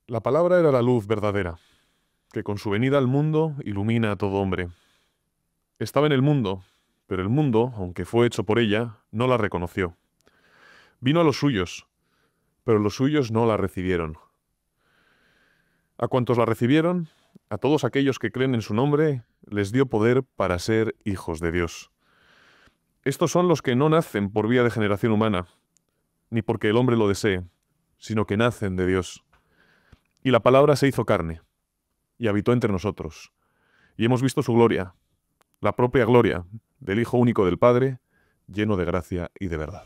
La palabra era la luz verdadera, que con su venida al mundo ilumina a todo hombre. Estaba en el mundo, pero el mundo, aunque fue hecho por ella, no la reconoció. Vino a los suyos, pero los suyos no la recibieron. A cuantos la recibieron, a todos aquellos que creen en su nombre, les dio poder para ser hijos de Dios. Estos son los que no nacen por vía de generación humana, ni porque el hombre lo desee, sino que nacen de Dios. Y la palabra se hizo carne, y habitó entre nosotros. Y hemos visto su gloria, la propia gloria del Hijo único del Padre, lleno de gracia y de verdad.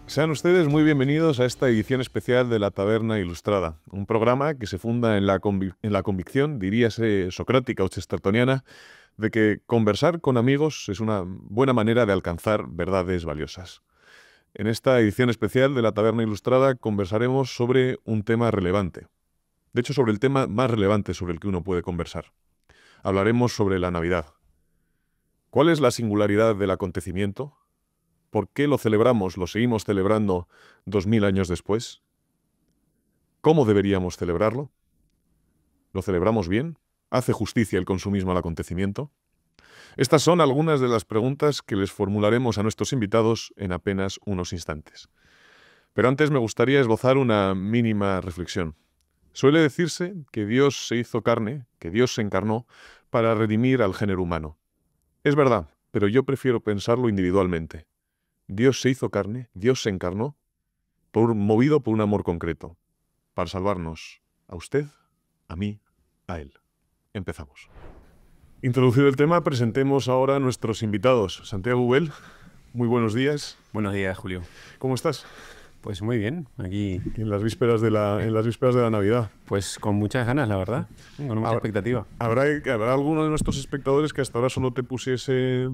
Sean ustedes muy bienvenidos a esta edición especial de La Taberna Ilustrada, un programa que se funda en la convicción, diríase socrática o chestertoniana, de que conversar con amigos es una buena manera de alcanzar verdades valiosas. En esta edición especial de La Taberna Ilustrada conversaremos sobre un tema relevante. De hecho, sobre el tema más relevante sobre el que uno puede conversar. Hablaremos sobre la Navidad. ¿Cuál es la singularidad del acontecimiento? ¿Por qué lo celebramos, lo seguimos celebrando 2000 años después? ¿Cómo deberíamos celebrarlo? ¿Lo celebramos bien? ¿Hace justicia el consumismo al acontecimiento? Estas son algunas de las preguntas que les formularemos a nuestros invitados en apenas unos instantes. Pero antes me gustaría esbozar una mínima reflexión. Suele decirse que Dios se hizo carne, que Dios se encarnó para redimir al género humano. Es verdad, pero yo prefiero pensarlo individualmente. Dios se hizo carne, Dios se encarnó, movido por un amor concreto, para salvarnos a usted, a mí, a él. Empezamos. Introducido el tema, presentemos ahora a nuestros invitados. Santiago Ubel, muy buenos días. Buenos días, Julio. ¿Cómo estás? Pues muy bien, aquí En las vísperas de la Navidad. pues con muchas ganas, la verdad, con mucha expectativa. Habrá alguno de nuestros espectadores que hasta ahora solo te pusiese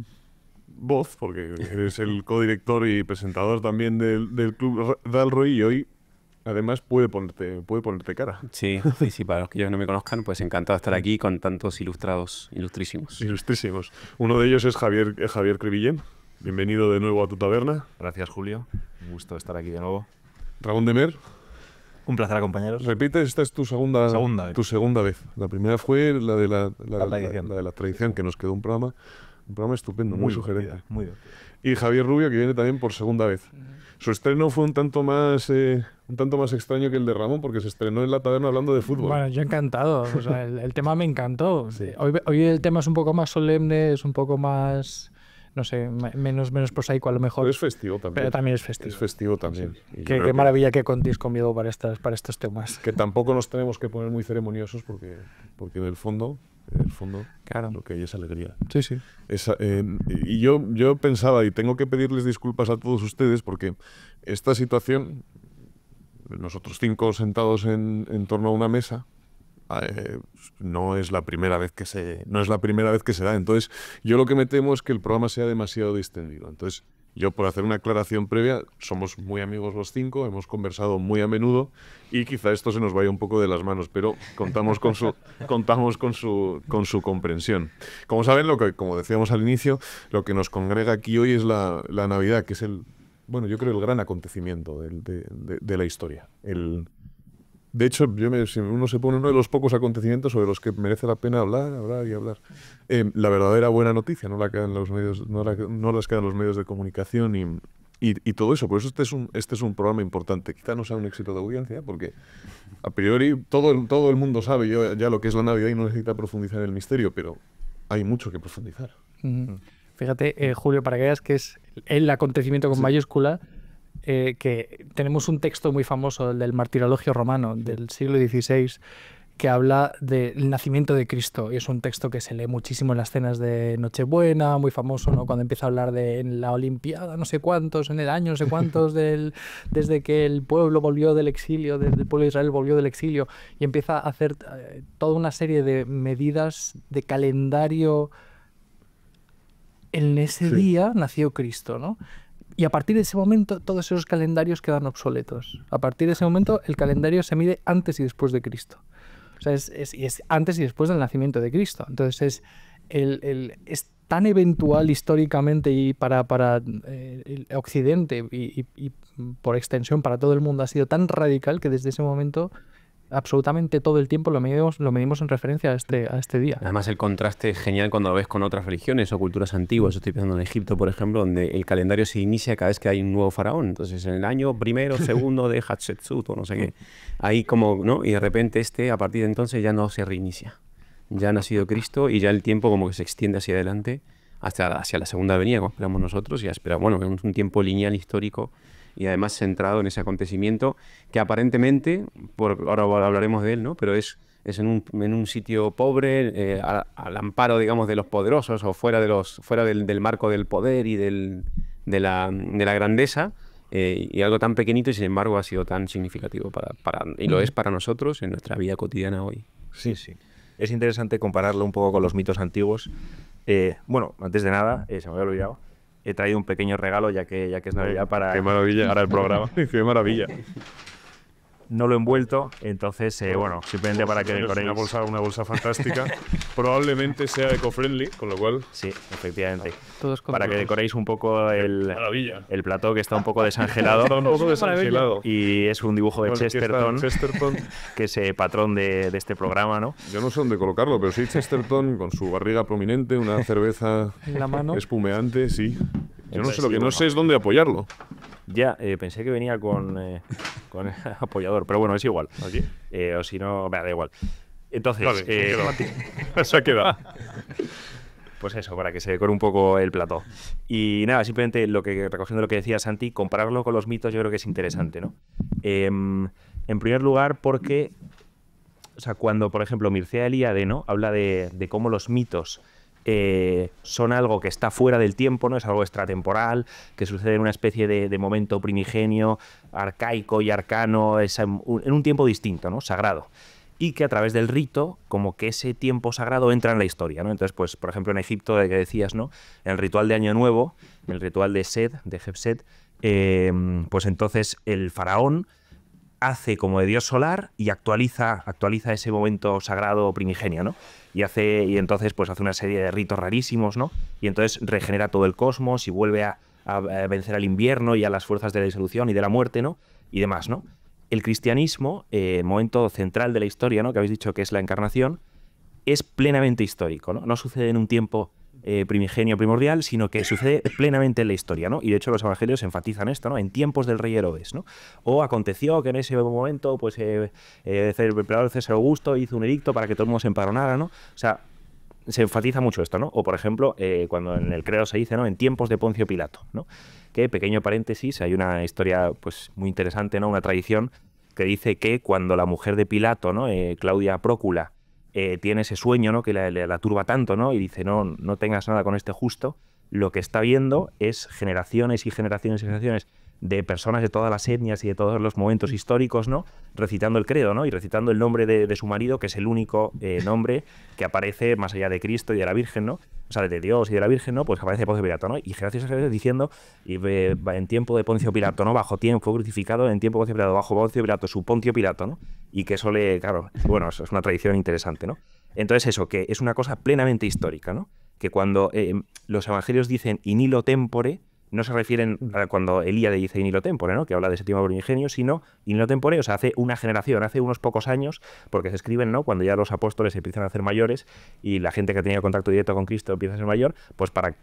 voz, porque eres el codirector y presentador también del Club Dalroy, y hoy además puede ponerte cara. Sí, para los que no me conozcan, pues encantado de estar aquí con tantos ilustrados, ilustrísimos. Ilustrísimos. Uno de ellos es Javier Crevillén. Bienvenido de nuevo a tu taberna. Gracias, Julio. Un gusto estar aquí de nuevo. Ramón de Mer. Un placer acompañaros. Repite, esta es tu segunda vez. La primera fue la de la tradición, que nos quedó un programa estupendo, muy sugerente. Muy bien. Y Javier Rubio, que viene también por segunda vez. Su estreno fue un tanto más extraño que el de Ramón, porque se estrenó en la taberna hablando de fútbol. Bueno, yo encantado. O sea, el tema me encantó. Sí. Hoy el tema es un poco más solemne, es un poco más, no sé, menos prosaico a lo mejor. Pero es festivo también. Pero también es festivo. Es festivo también. Sí. Qué maravilla que contéis conmigo para estos temas. Que tampoco nos tenemos que poner muy ceremoniosos, porque en el fondo, claro, lo que hay es alegría. Sí. Y yo pensaba, y tengo que pedirles disculpas a todos ustedes, porque esta situación, nosotros 5 sentados en torno a una mesa, no es la primera vez que se da. Entonces, yo lo que me temo es que el programa sea demasiado distendido. Entonces, yo, por hacer una aclaración previa, somos muy amigos los 5, hemos conversado muy a menudo y quizá esto se nos vaya un poco de las manos, pero contamos con su comprensión. Como saben, como decíamos al inicio, lo que nos congrega aquí hoy es la Navidad, que es yo creo el gran acontecimiento de la historia. De hecho, si uno se pone uno de los pocos acontecimientos sobre los que merece la pena hablar. La verdadera buena noticia, no las quedan los medios de comunicación y todo eso. Por eso este es un programa importante. Quizá no sea un éxito de audiencia, porque a priori todo el mundo sabe ya lo que es la Navidad y no necesita profundizar en el misterio, pero hay mucho que profundizar. Fíjate, Julio, para que veas que es el acontecimiento con mayúscula, que tenemos un texto muy famoso, el del Martirologio Romano, del siglo XVI, que habla del nacimiento de Cristo. Y es un texto que se lee muchísimo en las cenas de Nochebuena, muy famoso, ¿no? Cuando empieza a hablar de en la Olimpiada, no sé cuántos, en el año no sé cuántos, desde que el pueblo volvió del exilio, desde el pueblo de Israel volvió del exilio, y empieza a hacer toda una serie de medidas de calendario. En ese día nació Cristo, ¿no? Y a partir de ese momento todos esos calendarios quedan obsoletos. A partir de ese momento el calendario se mide antes y después de Cristo. O sea, es antes y después del nacimiento de Cristo. Entonces es tan eventual históricamente y para el Occidente y por extensión para todo el mundo ha sido tan radical que desde ese momento absolutamente todo el tiempo lo medimos en referencia a este día. Además, el contraste es genial cuando lo ves con otras religiones o culturas antiguas. Estoy pensando en Egipto, por ejemplo, donde el calendario se inicia cada vez que hay un nuevo faraón. Entonces, en el año primero, segundo de Hatshepsut o no sé qué. Ahí como, ¿no? Y de repente a partir de entonces ya no se reinicia. Ya ha nacido Cristo y ya el tiempo como que se extiende hacia adelante hacia la segunda venida, como esperamos nosotros. Y bueno, es un tiempo lineal histórico y además centrado en ese acontecimiento que aparentemente, ahora hablaremos de él, ¿no? Pero es en un sitio pobre, al amparo, digamos, de los poderosos o fuera del marco del poder y de la grandeza, y algo tan pequeñito y sin embargo ha sido tan significativo y lo es para nosotros en nuestra vida cotidiana hoy. Sí, sí. Es interesante compararlo un poco con los mitos antiguos. Bueno, antes de nada, se me había olvidado. He traído un pequeño regalo ya que es Navidad para Qué maravilla. el programa. Qué maravilla. No lo he envuelto, entonces, bueno, simplemente para que decoréis. Una bolsa fantástica. Probablemente sea eco-friendly, con lo cual... Sí, efectivamente. Todos Para que decoréis un poco el plató, que está un poco desangelado. Está un poco desangelado. Y es un dibujo de Chesterton, que es patrón de este programa, ¿no? Yo no sé dónde colocarlo, pero sí, Chesterton con su barriga prominente, una cerveza en la mano, espumeante, sí. Yo no sé, lo que bueno, no sé es dónde apoyarlo. Ya, pensé que venía con apoyador, pero bueno, es igual. Aquí. O si no, da igual. Entonces, Vale, se ha quedado. Pues eso, para que se decore un poco el plató. Y nada, simplemente recogiendo lo que decía Santi, compararlo con los mitos yo creo que es interesante, ¿no? En primer lugar, porque, o sea, cuando, por ejemplo, Mircea Eliade, ¿no?, habla de cómo los mitos son algo que está fuera del tiempo, ¿no? Es algo extratemporal, que sucede en una especie de momento primigenio, arcaico y arcano, en un tiempo distinto, ¿no?, sagrado. Y que a través del rito, como que ese tiempo sagrado entra en la historia, ¿no? Entonces, pues, por ejemplo, en Egipto, que decías, ¿no?, en el ritual de Año Nuevo, en el ritual de Hebset, pues entonces el faraón hace como de dios solar y actualiza ese momento sagrado primigenio, ¿no? Y entonces pues hace una serie de ritos rarísimos, ¿no? Y entonces regenera todo el cosmos y vuelve a vencer al invierno y a las fuerzas de la disolución y de la muerte, ¿no? Y demás, ¿no? El cristianismo, momento central de la historia, ¿no?, que habéis dicho que es la encarnación, es plenamente histórico, ¿no? No sucede en un tiempo primigenio primordial, sino que sucede plenamente en la historia, ¿no? Y de hecho los evangelios enfatizan esto, ¿no? En tiempos del rey Herodes, ¿no? O aconteció que en ese momento, pues, el emperador César Augusto hizo un edicto para que todo el mundo se empadronara, ¿no? O sea, se enfatiza mucho esto, ¿no? O, por ejemplo, cuando en el credo se dice, ¿no?, en tiempos de Poncio Pilato, ¿no? Que, pequeño paréntesis, hay una historia, pues, muy interesante, ¿no?, una tradición que dice que cuando la mujer de Pilato, ¿no?, Claudia Prócula, tiene ese sueño, ¿no?, que la turba tanto, ¿no?, y dice, no tengas nada con este justo, lo que está viendo es generaciones y generaciones y generaciones de personas de todas las etnias y de todos los momentos históricos, ¿no?, recitando el credo, ¿no?, y recitando el nombre de su marido, que es el único nombre que aparece más allá de Cristo y de la Virgen, ¿no? O sea, de Dios y de la Virgen, ¿no?, pues aparece Poncio Pilato, ¿no? Y generaciones diciendo, en tiempo de Poncio Pilato, ¿no?, bajo tiempo fue crucificado, en tiempo de Poncio Pilato, bajo Poncio Pilato, su Poncio Pilato, ¿no? Y que eso claro, bueno, eso es una tradición interesante, ¿no? Entonces eso, que es una cosa plenamente histórica, ¿no? Que cuando los evangelios dicen in illo tempore, no se refieren a cuando Elíade dice in illo tempore, ¿no?, que habla de ese tiempo primigenio, sino in illo tempore, o sea, hace una generación, hace unos pocos años, porque se escriben, ¿no?, cuando ya los apóstoles empiezan a hacer mayores y la gente que ha tenido contacto directo con Cristo empieza a ser mayor, pues para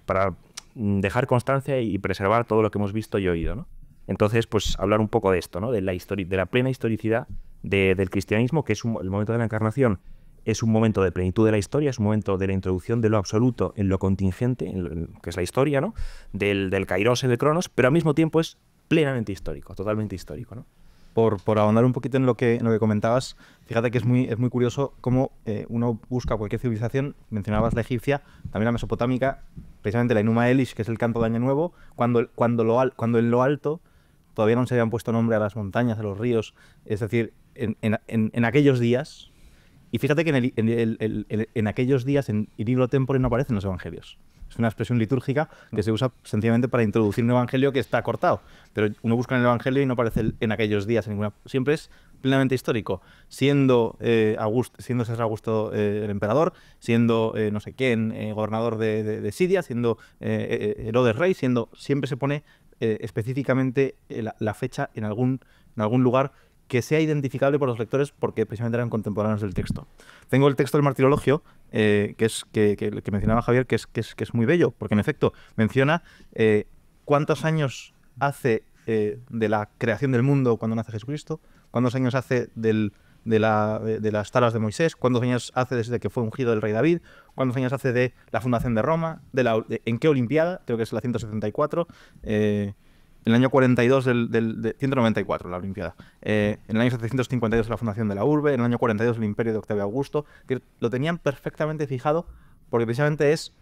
dejar constancia y preservar todo lo que hemos visto y oído, ¿no? Entonces, pues hablar un poco de esto, ¿no?, de la plena historicidad del cristianismo, que es el momento de la encarnación. Es un momento de plenitud de la historia, es un momento de la introducción de lo absoluto en lo contingente, que es la historia, ¿no?, del kairos y del cronos, pero al mismo tiempo es plenamente histórico, totalmente histórico, ¿no? por ahondar un poquito en lo que comentabas, fíjate que es muy curioso cómo uno busca cualquier civilización. Mencionabas la egipcia, también la mesopotámica, precisamente la Enuma Elish, que es el canto de Año Nuevo, cuando en lo alto todavía no se habían puesto nombre a las montañas, a los ríos, es decir, en aquellos días. Y fíjate que en aquellos días en libro tempore no aparecen los evangelios. Es una expresión litúrgica que se usa sencillamente para introducir un evangelio que está cortado. Pero uno busca en el evangelio y no aparece en aquellos días. Siempre es plenamente histórico. Siendo César Augusto el emperador, siendo no sé quién gobernador de Siria, siendo Herodes rey, siempre se pone específicamente la fecha en algún lugar que sea identificable por los lectores porque precisamente eran contemporáneos del texto. Tengo el texto del Martirologio, que mencionaba Javier, que es muy bello, porque en efecto menciona cuántos años hace de la creación del mundo cuando nace Jesucristo, cuántos años hace de las tablas de Moisés, cuántos años hace desde que fue ungido el rey David, cuántos años hace de la fundación de Roma, en qué Olimpiada, creo que es la 174, en el año 42 de 194, la Olimpiada. En el año 752 la fundación de la urbe, en el año 42 el imperio de Octavio Augusto. Que lo tenían perfectamente fijado porque precisamente es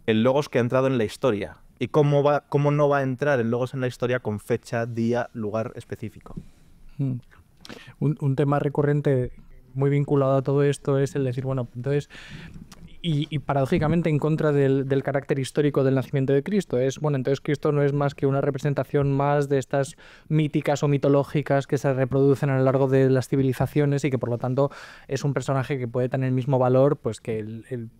el logos que ha entrado en la historia. ¿Y cómo no va a entrar el logos en la historia con fecha, día, lugar específico? Un tema recurrente muy vinculado a todo esto es el decir, bueno, entonces... Y paradójicamente en contra del carácter histórico del nacimiento de Cristo. Entonces Cristo no es más que una representación más de estas míticas o mitológicas que se reproducen a lo largo de las civilizaciones y que por lo tanto es un personaje que puede tener el mismo valor pues que el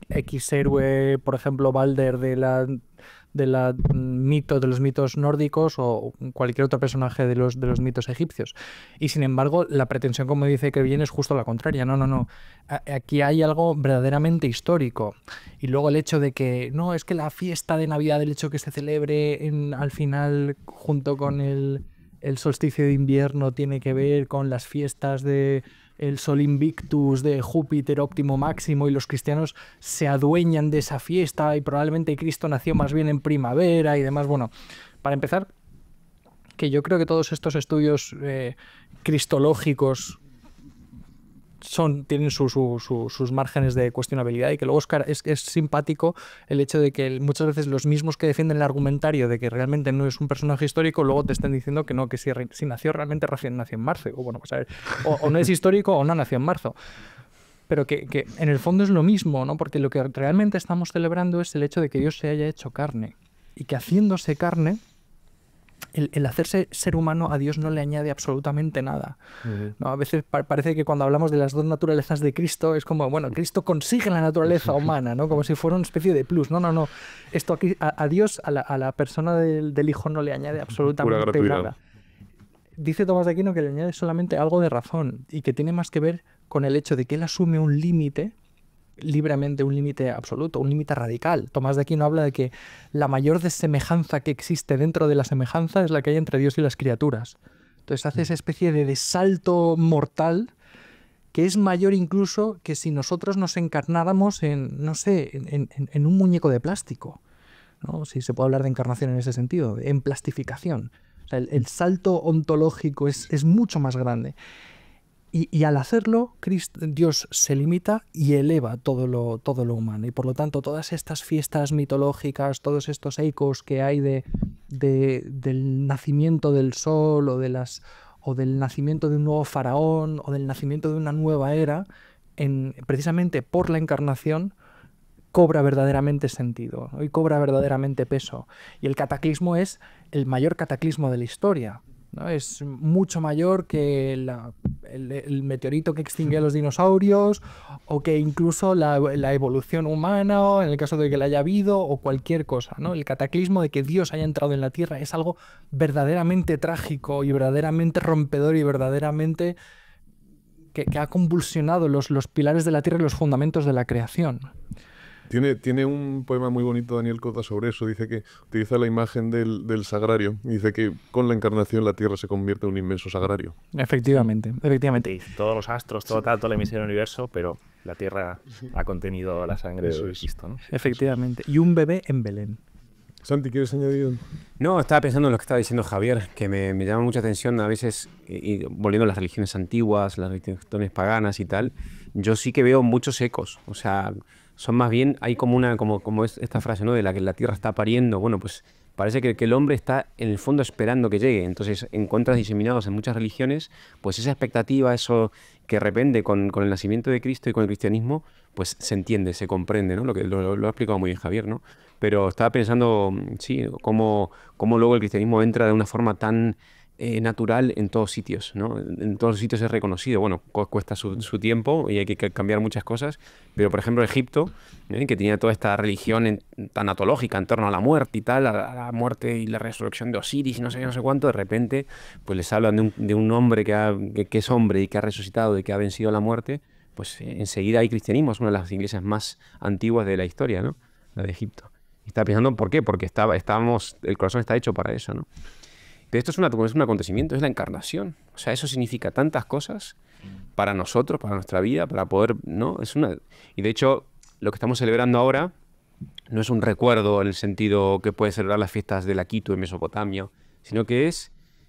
X héroe, por ejemplo, Balder de los mitos nórdicos o cualquier otro personaje de los mitos egipcios. Y sin embargo, la pretensión, como dice que viene, es justo la contraria. No. Aquí hay algo verdaderamente histórico. Y luego el hecho de que, no, es que la fiesta de Navidad, el hecho que se celebre al final junto con el solsticio de invierno tiene que ver con las fiestas de el Sol Invictus de Júpiter óptimo máximo y los cristianos se adueñan de esa fiesta y probablemente Cristo nació más bien en primavera y demás. Bueno, para empezar, que yo creo que todos estos estudios cristológicos tienen sus márgenes de cuestionabilidad y que luego es simpático el hecho de que muchas veces los mismos que defienden el argumentario de que realmente no es un personaje histórico luego te estén diciendo que no, que si nació realmente nació en marzo o bueno, pues a ver, o no es histórico o no nació en marzo, pero que en el fondo es lo mismo, ¿no? Porque lo que realmente estamos celebrando es el hecho de que Dios se haya hecho carne y que haciéndose carne el hacerse ser humano a Dios no le añade absolutamente nada. ¿No? A veces parece que cuando hablamos de las dos naturalezas de Cristo es como, bueno, Cristo consigue la naturaleza humana, ¿no? Como si fuera una especie de plus. No. Esto aquí, a Dios, a la persona del Hijo no le añade absolutamente nada. Dice Tomás de Aquino que le añade solamente algo de razón y que tiene más que ver con el hecho de que él asume un límite libremente, un límite absoluto, un límite radical. Tomás de Aquino habla de que la mayor desemejanza que existe dentro de la semejanza es la que hay entre Dios y las criaturas. Entonces hace esa especie de salto mortal que es mayor incluso que si nosotros nos encarnáramos en un muñeco de plástico, ¿no? Si se puede hablar de encarnación en ese sentido, en plastificación. O sea, el salto ontológico es mucho más grande. Y al hacerlo, Dios se limita y eleva todo lo humano. Y por lo tanto, todas estas fiestas mitológicas, todos estos ecos que hay del nacimiento del sol o del nacimiento de un nuevo faraón o del nacimiento de una nueva era, precisamente por la encarnación, cobra verdaderamente sentido, ¿no? Y cobra verdaderamente peso. Y el cataclismo es el mayor cataclismo de la historia, ¿no? Es mucho mayor que el meteorito que extinguió a los dinosaurios o que incluso la evolución humana, o en el caso de que la haya habido, o cualquier cosa, ¿no? El cataclismo de que Dios haya entrado en la Tierra es algo verdaderamente trágico y verdaderamente rompedor y verdaderamente que ha convulsionado los pilares de la Tierra y los fundamentos de la creación. Tiene un poema muy bonito Daniel Cota sobre eso. Dice que utiliza la imagen del sagrario. Dice que con la encarnación la Tierra se convierte en un inmenso sagrario. Efectivamente. Y todos los astros, todo la emisión del universo, pero la Tierra ha contenido la sangre de Cristo, ¿no? Efectivamente. Y un bebé en Belén. Santi, ¿quieres añadir? No, estaba pensando en lo que estaba diciendo Javier, que me llama mucha atención a veces, y volviendo a las religiones antiguas, las religiones paganas y tal, yo sí que veo muchos ecos. O sea, son más bien, hay como como es esta frase, ¿no? De la que la tierra está pariendo. Bueno, pues parece que el hombre está en el fondo esperando que llegue. Entonces encuentras diseminados en muchas religiones, pues esa expectativa, eso que de repente con el nacimiento de Cristo y con el cristianismo, pues se entiende, se comprende, ¿no? Lo ha explicado muy bien Javier, ¿no? Pero estaba pensando, sí, cómo luego el cristianismo entra de una forma tan natural en todos sitios, ¿no? En todos sitios es reconocido. Bueno, cuesta su tiempo y hay que cambiar muchas cosas, pero por ejemplo Egipto, que tenía toda esta religión tanatológica en torno a la muerte y tal, a la muerte y la resurrección de Osiris y no sé qué, no sé cuánto, de repente pues les hablan de un hombre que es hombre y que ha resucitado y que ha vencido la muerte, pues enseguida hay cristianismo, es una de las iglesias más antiguas de la historia, ¿no? La de Egipto. Y estaba pensando, ¿por qué? Porque el corazón está hecho para eso, ¿no? Pero esto es un acontecimiento, es la encarnación. O sea, eso significa tantas cosas para nosotros, para nuestra vida, para poder, ¿no? Y de hecho, lo que estamos celebrando ahora no es un recuerdo en el sentido que puede celebrar las fiestas de la Quito en Mesopotamia, sino que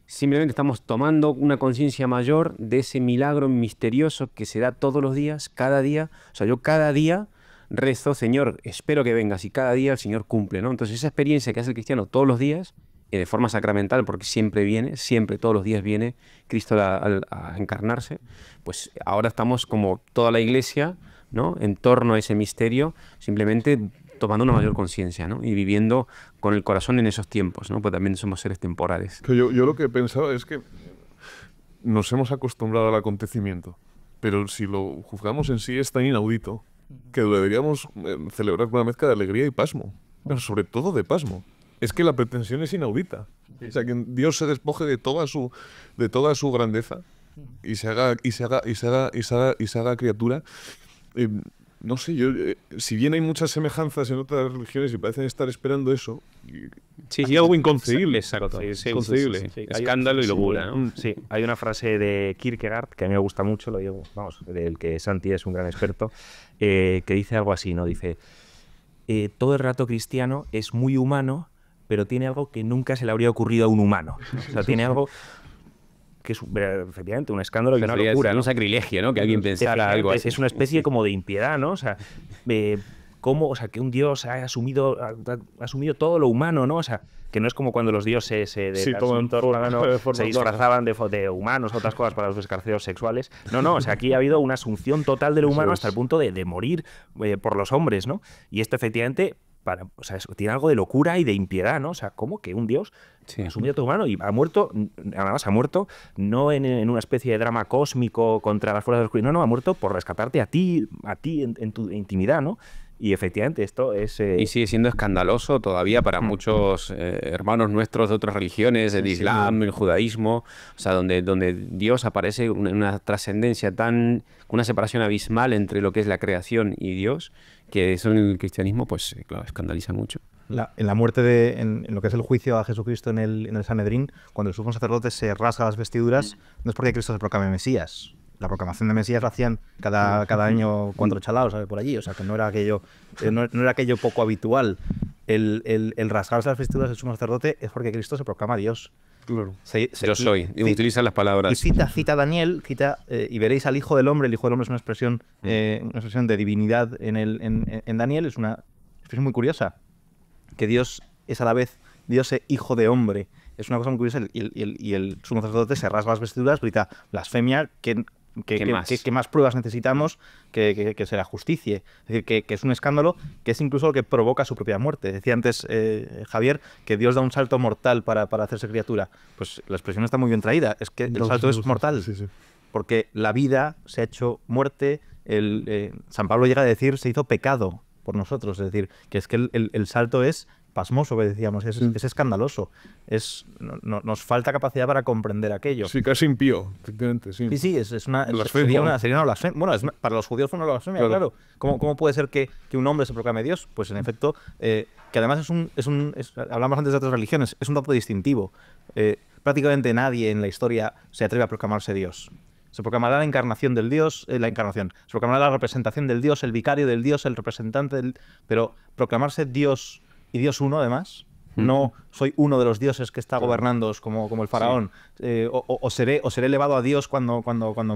simplemente estamos tomando una conciencia mayor de ese milagro misterioso que se da todos los días, cada día. O sea, yo cada día rezo, Señor, espero que vengas, y cada día el Señor cumple, ¿no? Entonces esa experiencia que hace el cristiano todos los días, de forma sacramental, porque siempre, todos los días viene Cristo a encarnarse, pues ahora estamos como toda la Iglesia, ¿no? En torno a ese misterio, simplemente tomando una mayor conciencia, ¿no? Y viviendo con el corazón en esos tiempos, ¿no? Pues también somos seres temporales. Yo lo que he pensado es que nos hemos acostumbrado al acontecimiento, pero si lo juzgamos en sí es tan inaudito que deberíamos celebrar una mezcla de alegría y pasmo, pero sobre todo de pasmo. Es que la pretensión es inaudita. O sea, que Dios se despoje de toda su grandeza y se haga criatura. No sé, si bien hay muchas semejanzas en otras religiones y parecen estar esperando eso, hay algo inconcebible. Exacto. Sí, inconcebible. sí. Escándalo y locura, ¿no? Sí, hay una frase de Kierkegaard que a mí me gusta mucho, lo digo, vamos, del que Santi es un gran experto, que dice algo así, ¿no? Dice, todo el relato cristiano es muy humano, pero tiene algo que nunca se le habría ocurrido a un humano. O sea, tiene algo que es efectivamente un escándalo y una locura, un sacrilegio, ¿no? Que alguien pensara algo así. Es una especie como de impiedad, ¿no? O sea, cómo, o sea, que un dios ha asumido todo lo humano, ¿no? O sea, que no es como cuando los dioses se disfrazaban de humanos, otras cosas para los escarceos sexuales. No, o sea, aquí ha habido una asunción total del humano hasta el punto de morir por los hombres, ¿no? Y esto efectivamente o sea, tiene algo de locura y de impiedad, ¿no? O sea, ¿cómo que un dios ha asumido todo humano y ha muerto, además ha muerto no en una especie de drama cósmico contra las fuerzas oscuras, no, ha muerto por rescatarte a ti en tu intimidad, ¿no? Y efectivamente esto es... Y sigue siendo escandaloso todavía para muchos hermanos nuestros de otras religiones, el Islam, el judaísmo, o sea, donde Dios aparece en una trascendencia una separación abismal entre lo que es la creación y Dios, que eso en el cristianismo, pues claro, escandaliza mucho. En la muerte en lo que es el juicio a Jesucristo en el Sanedrín, cuando el sumo sacerdote se rasga las vestiduras, no es porque Cristo se proclame Mesías. La proclamación de Mesías la hacían cada año 4 chalaos, ¿sabes? Por allí, o sea que no era aquello poco habitual. El rasgarse las vestiduras del sumo sacerdote es porque Cristo se proclama Dios. Claro. Yo soy, y utiliza las palabras. Y cita a Daniel, y veréis al Hijo del Hombre. El Hijo del Hombre es una expresión de divinidad en Daniel, es una expresión muy curiosa, que Dios es a la vez Dios e Hijo de Hombre. Es una cosa muy curiosa, y el sumo sacerdote se rasga las vestiduras, grita blasfemia, ¿Qué más pruebas necesitamos que se la justicie? Es decir, que es un escándalo, que es incluso lo que provoca su propia muerte. Decía antes Javier que Dios da un salto mortal para hacerse criatura. Pues la expresión está muy bien traída. Es que el salto es mortal. Sí. Porque la vida se ha hecho muerte. San Pablo llega a decir, se hizo pecado por nosotros. Es decir, que es que el salto es pasmoso, que decíamos, es escandaloso. Nos falta capacidad para comprender aquello. Sí, casi impío, efectivamente. Sí, sería una blasfemia. Bueno, para los judíos fue una blasfemia, claro. ¿Cómo puede ser que un hombre se proclame Dios? Pues en efecto, que además hablamos antes de otras religiones, es un dato distintivo. Prácticamente nadie en la historia se atreve a proclamarse Dios. Se proclamará la encarnación del Dios, se proclamará la representación del Dios, el vicario del Dios, el representante del... Pero proclamarse Dios y Dios uno, además, no soy uno de los dioses que está gobernando como el faraón, o seré elevado a Dios cuando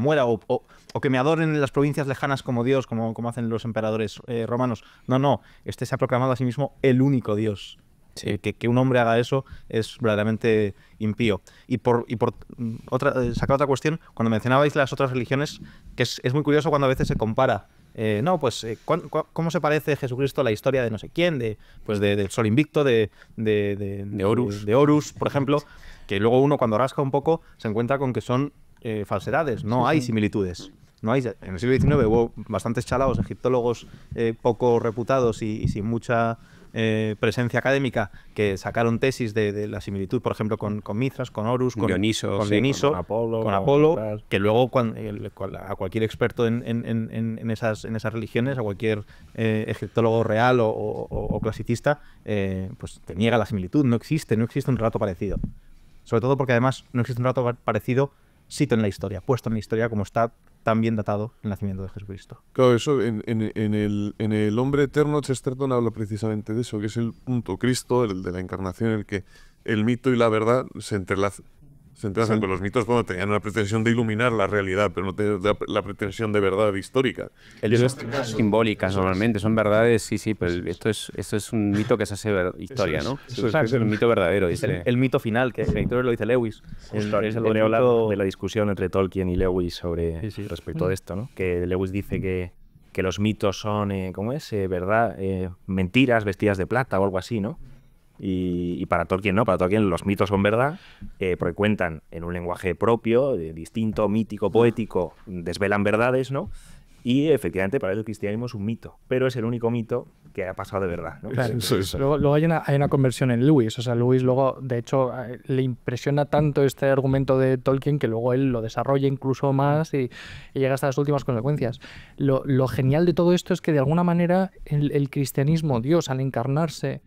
muera, o que me adoren en las provincias lejanas como Dios, como hacen los emperadores romanos. No, este se ha proclamado a sí mismo el único Dios. Sí. Que un hombre haga eso es verdaderamente impío. Y por sacar otra cuestión, cuando mencionabais las otras religiones, que es muy curioso cuando a veces se compara. ¿Cómo se parece Jesucristo a la historia de no sé quién? Del Sol Invicto, de Horus. De Horus, por ejemplo, que luego uno cuando rasca un poco se encuentra con que son falsedades, no hay similitudes. No hay, en el siglo XIX hubo bastantes chalaos, egiptólogos poco reputados y sin mucha presencia académica, que sacaron tesis de la similitud, por ejemplo, con Mithras, con Horus, con Dioniso, con Apolo, que luego a cualquier experto en esas religiones, a cualquier egiptólogo real o clasicista, pues te niega la similitud. No existe un relato parecido. Sobre todo porque además no existe un relato parecido puesto en la historia como está tan bien datado el nacimiento de Jesucristo. Claro, eso en el Hombre Eterno, Chesterton habla precisamente de eso, que es el punto Cristo, el de la encarnación, en el que el mito y la verdad se entrelazan. Pero los mitos tenían una pretensión de iluminar la realidad, pero no tenían la pretensión de verdad histórica. Simbólicas normalmente, son verdades, sí, pero esto es un mito que se hace historia, ¿no? Es un mito verdadero, dice. El mito final, que lo dice Lewis. Podría hablar de la discusión entre Tolkien y Lewis respecto de esto, ¿no? Que Lewis dice que los mitos son, verdad, mentiras vestidas de plata o algo así, ¿no? Y para Tolkien no, para Tolkien los mitos son verdad, porque cuentan en un lenguaje propio, distinto, mítico, poético, desvelan verdades, ¿no? Y efectivamente para él el cristianismo es un mito, pero es el único mito que ha pasado de verdad, ¿no? Claro. Luego hay una conversión en Lewis, o sea, Lewis luego, de hecho, le impresiona tanto este argumento de Tolkien que luego él lo desarrolla incluso más y llega hasta las últimas consecuencias. Lo genial de todo esto es que de alguna manera el cristianismo, Dios al encarnarse,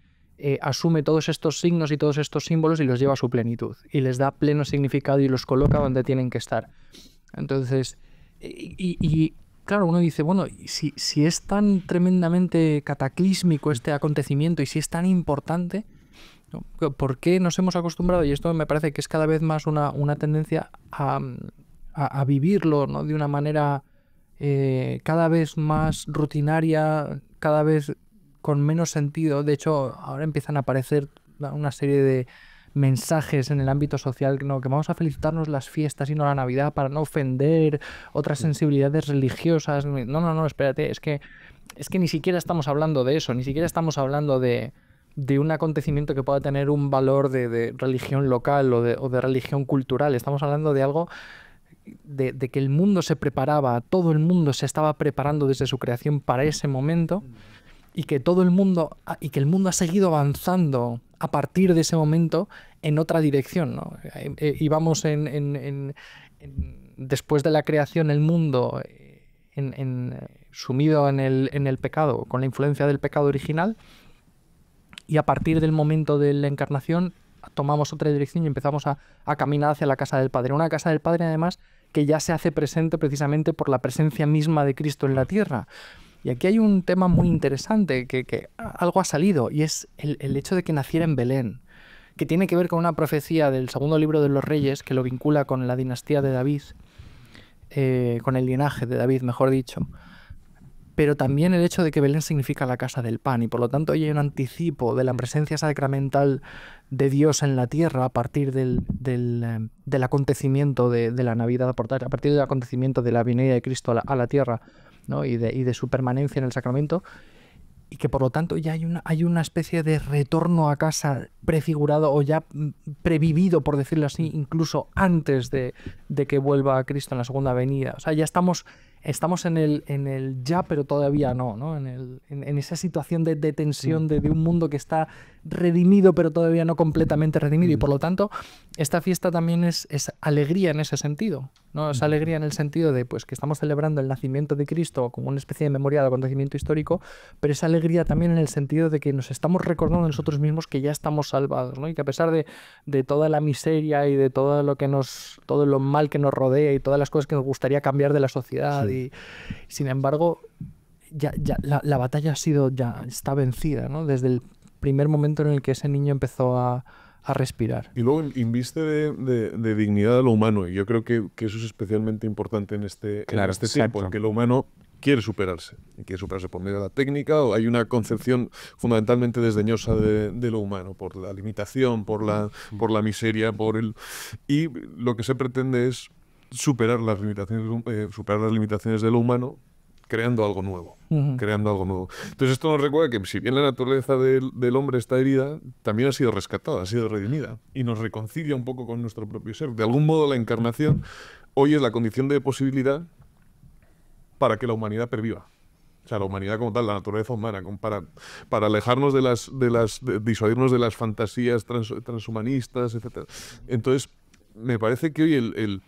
asume todos estos signos y todos estos símbolos y los lleva a su plenitud y les da pleno significado y los coloca donde tienen que estar. Entonces, claro, uno dice, bueno, si es tan tremendamente cataclísmico este acontecimiento y si es tan importante, ¿no? ¿Por qué nos hemos acostumbrado? Y esto me parece que es cada vez más una tendencia a vivirlo, ¿no? De una manera cada vez más rutinaria, cada vez con menos sentido. De hecho, ahora empiezan a aparecer una serie de mensajes en el ámbito social, ¿no? Que vamos a felicitarnos las fiestas y no la Navidad para no ofender otras sensibilidades religiosas. No, espérate, es que ni siquiera estamos hablando de eso, ni siquiera estamos hablando de un acontecimiento que pueda tener un valor de religión local o de religión cultural. Estamos hablando de algo de que el mundo se preparaba, todo el mundo se estaba preparando desde su creación para ese momento. Y que el mundo ha seguido avanzando a partir de ese momento en otra dirección, ¿no? Íbamos después de la creación el mundo sumido en el pecado, con la influencia del pecado original, y a partir del momento de la encarnación tomamos otra dirección y empezamos a caminar hacia la casa del Padre. Una casa del Padre, además, que ya se hace presente precisamente por la presencia misma de Cristo en la tierra. Y aquí hay un tema muy interesante, que algo ha salido, y es el hecho de que naciera en Belén, que tiene que ver con una profecía del segundo libro de los Reyes, que lo vincula con la dinastía de David, con el linaje de David, mejor dicho. Pero también el hecho de que Belén significa la casa del pan, y por lo tanto hay un anticipo de la presencia sacramental de Dios en la tierra a partir del acontecimiento de la Navidad, a partir del acontecimiento de la venida de Cristo a la tierra, ¿no? y de su permanencia en el sacramento, y que por lo tanto ya hay una especie de retorno a casa prefigurado o ya previvido, por decirlo así, incluso antes de que vuelva a Cristo en la segunda venida. O sea, ya estamos en el ya, pero todavía no, en esa situación de tensión de un mundo que está redimido, pero todavía no completamente redimido. Y por lo tanto, esta fiesta también es alegría en ese sentido, ¿no? Es alegría en el sentido de pues que estamos celebrando el nacimiento de Cristo como una especie de memoria del acontecimiento histórico, pero es alegría también en el sentido de que nos estamos recordando nosotros mismos que ya estamos salvados, ¿no? Y que a pesar de toda la miseria y de todo lo mal que nos rodea y todas las cosas que nos gustaría cambiar de la sociedad, y sin embargo ya la batalla está vencida, ¿no? Desde el primer momento en el que ese niño empezó a respirar. Y luego inviste de dignidad a lo humano, y yo creo que eso es especialmente importante en este Claro, tiempo, en que lo humano quiere superarse, y quiere superarse por medio de la técnica, o hay una concepción fundamentalmente desdeñosa de lo humano, por la limitación, por la miseria, y lo que se pretende es superar las limitaciones de lo humano, creando algo nuevo. Creando algo nuevo. Entonces esto nos recuerda que si bien la naturaleza del hombre está herida, también ha sido rescatada, ha sido redimida, y nos reconcilia un poco con nuestro propio ser. De algún modo la encarnación hoy es la condición de posibilidad para que la humanidad perviva. O sea, la humanidad como tal, la naturaleza humana, para alejarnos disuadirnos de las fantasías transhumanistas, etc. Entonces, me parece que hoy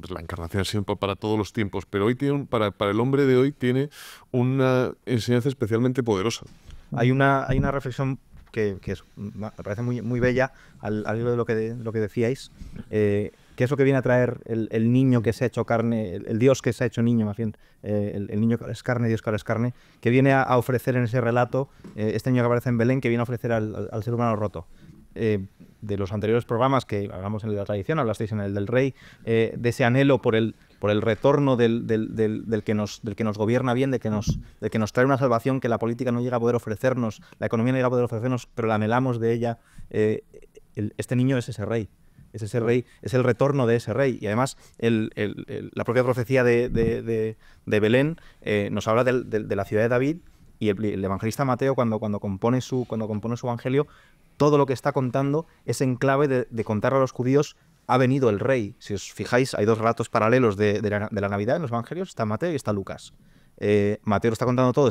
la encarnación es siempre para todos los tiempos, pero hoy para el hombre de hoy tiene una enseñanza especialmente poderosa. Hay una reflexión que me parece muy, muy bella al hilo de lo que decíais, que es lo que viene a traer el niño que se ha hecho carne, el Dios que se ha hecho niño, más bien, el niño que es carne, Dios que ahora es carne, que viene a ofrecer en ese relato, este niño que aparece en Belén, que viene a ofrecer al ser humano roto. De los anteriores programas que hablamos en la tradición, hablasteis en el del rey, de ese anhelo por el retorno del que nos gobierna bien, del que nos trae una salvación que la política no llega a poder ofrecernos, la economía no llega a poder ofrecernos, pero la anhelamos de ella. Este niño es ese rey. Es ese rey, es el retorno de ese rey. Y además, la propia profecía de Belén nos habla de la ciudad de David, y el evangelista Mateo, cuando compone su evangelio, todo lo que está contando es en clave de contar a los judíos: ha venido el rey. Si os fijáis, hay dos relatos paralelos de la Navidad en los evangelios, está Mateo y está Lucas. Mateo lo está contando todo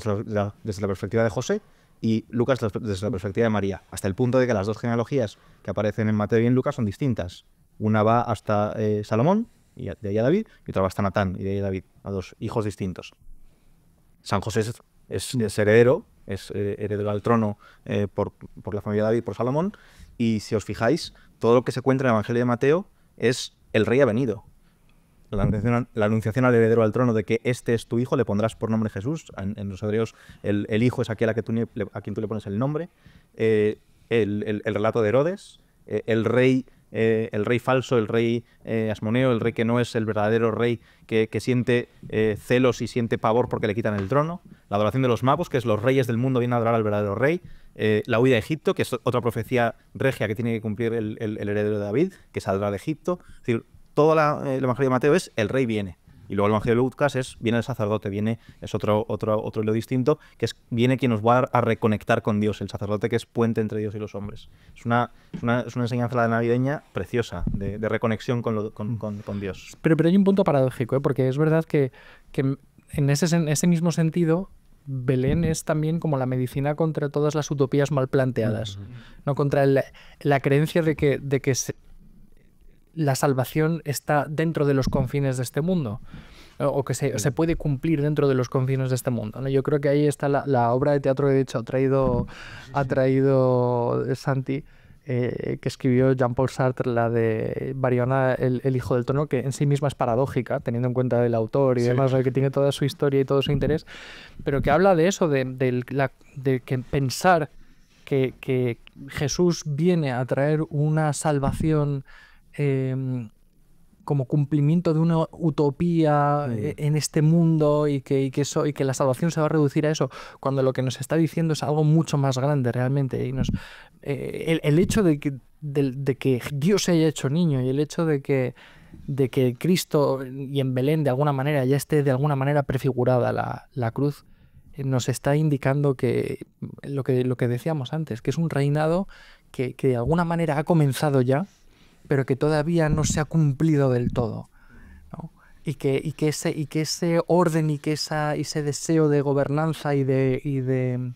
desde la perspectiva de José, y Lucas desde la perspectiva de María, hasta el punto de que las dos genealogías que aparecen en Mateo y en Lucas son distintas. Una va hasta Salomón, y de ahí a David, y otra va hasta Natán, y de ahí a David, a dos hijos distintos. San José es heredero, heredero al trono por la familia de David, por Salomón, y si os fijáis, todo lo que se cuenta en el Evangelio de Mateo es: el rey ha venido. La anunciación al heredero al trono de que este es tu hijo, le pondrás por nombre Jesús. En los hebreos el hijo es aquel a quien tú le pones el nombre. El relato de Herodes, el rey falso, el rey Asmoneo, el rey que no es el verdadero rey, que siente celos y siente pavor porque le quitan el trono. La adoración de los magos, que es los reyes del mundo vienen a adorar al verdadero rey. La huida de Egipto, que es otra profecía regia que tiene que cumplir el heredero de David, que saldrá de Egipto. Es decir, todo el Evangelio de Mateo es: el rey viene. Y luego el Evangelio de Lucas viene el sacerdote, es otro hilo distinto, que viene quien nos va a reconectar con Dios, el sacerdote que es puente entre Dios y los hombres. Es una enseñanza la navideña preciosa, de reconexión con Dios. Pero hay un punto paradójico, porque es verdad que en ese mismo sentido, Belén es también como la medicina contra todas las utopías mal planteadas, ¿no? Contra la creencia de que la salvación está dentro de los confines de este mundo, o que se puede cumplir dentro de los confines de este mundo, ¿no? Yo creo que ahí está la obra de teatro que de hecho ha traído Santi, que escribió Jean-Paul Sartre, la de Bariona, el hijo del trono, que en sí misma es paradójica, teniendo en cuenta el autor y demás, que tiene toda su historia y todo su interés, pero que habla de eso, de que pensar que Jesús viene a traer una salvación como cumplimiento de una utopía en este mundo, y que la salvación se va a reducir a eso, cuando lo que nos está diciendo es algo mucho más grande realmente. Y el hecho de que Dios se haya hecho niño, y el hecho de que Cristo y en Belén de alguna manera ya esté de alguna manera prefigurada la cruz, nos está indicando que lo que decíamos antes, que es un reinado que de alguna manera ha comenzado ya, pero que todavía no se ha cumplido del todo, ¿no? Y que ese orden y que ese deseo de gobernanza y de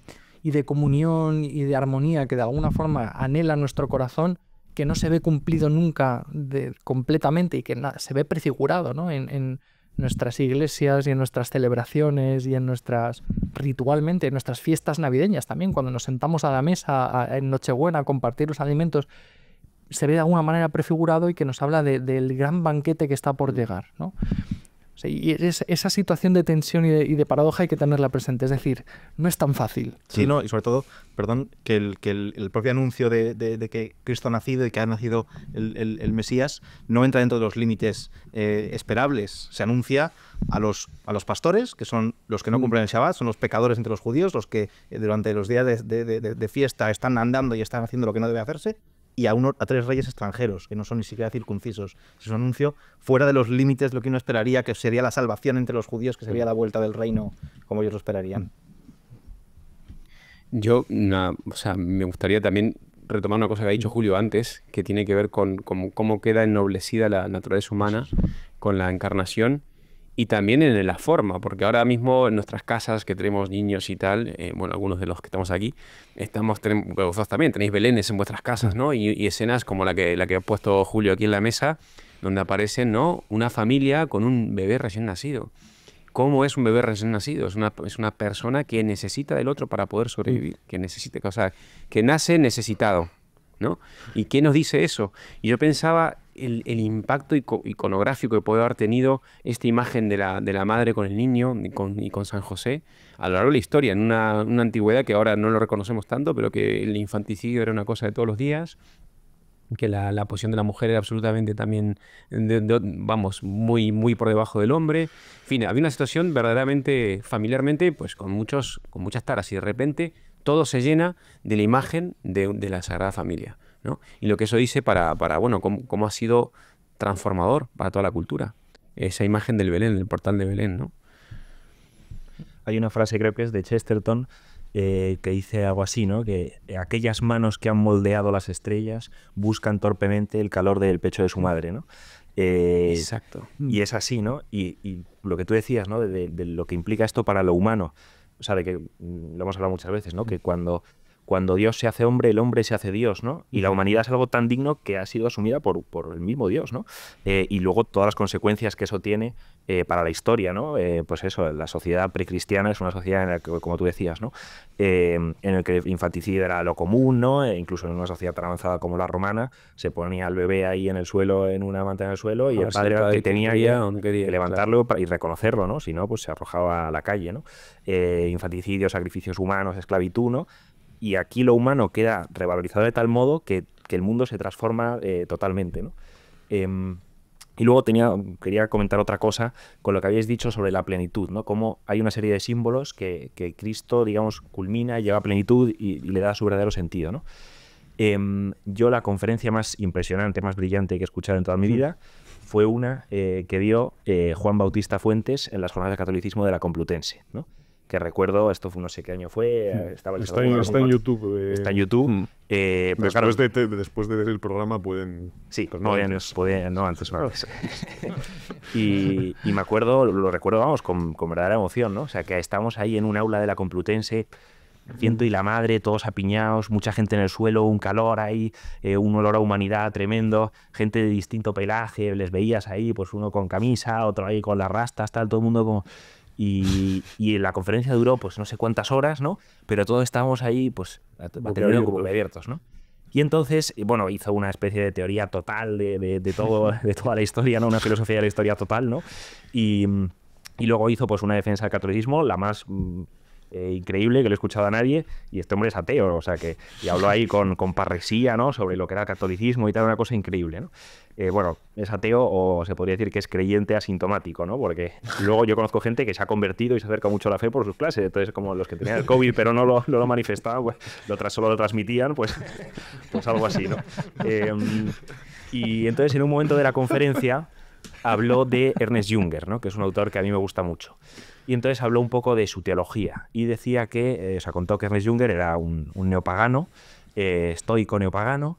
comunión y de armonía que de alguna forma anhela nuestro corazón, que no se ve cumplido nunca completamente, y que se ve prefigurado, ¿no? En nuestras iglesias y en nuestras celebraciones y ritualmente en nuestras fiestas navideñas también, cuando nos sentamos a la mesa en Nochebuena a compartir los alimentos, se ve de alguna manera prefigurado, y que nos habla del gran banquete que está por llegar, ¿no? O O sea, y esa situación de tensión y de paradoja hay que tenerla presente. Es decir, no es tan fácil. Sí, no, y sobre todo, perdón, que el propio anuncio de que Cristo ha nacido y que ha nacido el Mesías no entra dentro de los límites esperables. Se anuncia a los pastores, que son los que no cumplen el Shabbat, son los pecadores entre los judíos, los que durante los días de fiesta están andando y están haciendo lo que no debe hacerse, y a 3 reyes extranjeros, que no son ni siquiera circuncisos. Es un anuncio fuera de los límites de lo que uno esperaría, que sería la salvación entre los judíos, que sería la vuelta del reino, como ellos lo esperarían. Yo, o sea, me gustaría también retomar una cosa que ha dicho Julio antes, que tiene que ver con cómo queda ennoblecida la naturaleza humana con la encarnación y también en la forma, porque ahora mismo en nuestras casas que tenemos niños y tal, bueno, algunos de los que estamos aquí, vosotros también tenéis belenes en vuestras casas, ¿no? Y escenas como la que ha puesto Julio aquí en la mesa, donde aparece, ¿no?, una familia con un bebé recién nacido. ¿Cómo es un bebé recién nacido? Es una persona que necesita del otro para poder sobrevivir, o sea, que nace necesitado, ¿no? ¿Y qué nos dice eso? Y yo pensaba el impacto iconográfico que puede haber tenido esta imagen de la madre con el niño y con San José a lo largo de la historia, en una antigüedad que ahora no lo reconocemos tanto, pero que el infanticidio era una cosa de todos los días, que la posición de la mujer era absolutamente también, vamos, muy, muy por debajo del hombre. En fin, había una situación verdaderamente, familiarmente, pues con muchas taras, y de repente todo se llena de la imagen de la Sagrada Familia, ¿no? Y lo que eso dice para bueno, cómo ha sido transformador para toda la cultura. Esa imagen del Belén, el portal de Belén, ¿no? Hay una frase, creo que es de Chesterton, que dice algo así, ¿no? Que aquellas manos que han moldeado las estrellas buscan torpemente el calor del pecho de su madre, ¿no? Exacto. Y es así, ¿no? Y lo que tú decías, ¿no? De lo que implica esto para lo humano. O sea, de que lo hemos hablado muchas veces, ¿no? Que cuando Dios se hace hombre, el hombre se hace Dios, ¿no? Y la humanidad es algo tan digno que ha sido asumida por el mismo Dios, ¿no? Y luego todas las consecuencias que eso tiene para la historia, ¿no? Pues eso, la sociedad precristiana es una sociedad en la que, como tú decías, ¿no? En el que el infanticidio era lo común, ¿no? Incluso en una sociedad tan avanzada como la romana, se ponía al bebé ahí en el suelo, en una manta en el suelo, y el padre era el que tenía que levantarlo, claro, y reconocerlo, ¿no? Si no, pues se arrojaba a la calle, ¿no? Infanticidio, sacrificios humanos, esclavitud, ¿no? Y aquí lo humano queda revalorizado de tal modo que el mundo se transforma totalmente, ¿no? Y luego quería comentar otra cosa con lo que habéis dicho sobre la plenitud, ¿no? Cómo hay una serie de símbolos que Cristo, digamos, culmina, lleva a plenitud y le da su verdadero sentido, ¿no? Yo la conferencia más impresionante, más brillante que he escuchado en toda mi vida fue una que dio Juan Bautista Fuentes en las jornadas de catolicismo de la Complutense, ¿no? Que recuerdo, esto fue no sé qué año fue, está en YouTube. Está en YouTube. Después de ver el programa pueden... Sí, pues no antes. y me acuerdo, lo recuerdo, vamos, con verdadera emoción, ¿no? O sea, que estamos ahí en un aula de la Complutense, Ciento y la madre, todos apiñados, mucha gente en el suelo, un calor ahí, un olor a humanidad tremendo, gente de distinto pelaje, les veías ahí, pues uno con camisa, otro ahí con las rastas, tal, todo el mundo como... Y la conferencia duró pues no sé cuántas horas, ¿no? Pero todos estábamos ahí pues como abiertos, ¿no? Y entonces, bueno, hizo una especie de teoría total de toda la historia, ¿no? Una filosofía de la historia total, ¿no? Y luego hizo pues una defensa del catolicismo, la más increíble que le he escuchado a nadie, y este hombre es ateo, o sea que y habló ahí con parresía, ¿no? Sobre lo que era el catolicismo y tal, una cosa increíble, ¿no? Bueno, es ateo o se podría decir que es creyente asintomático, ¿no? Porque luego yo conozco gente que se ha convertido y se acerca mucho a la fe por sus clases, entonces como los que tenían el COVID pero no lo manifestaban, pues solo lo transmitían, pues algo así, ¿no? Y entonces en un momento de la conferencia habló de Ernest Jünger, ¿no? Que es un autor que a mí me gusta mucho. Y entonces habló un poco de su teología y decía que, contó que Ernest Jünger era un neopagano, estoico neopagano,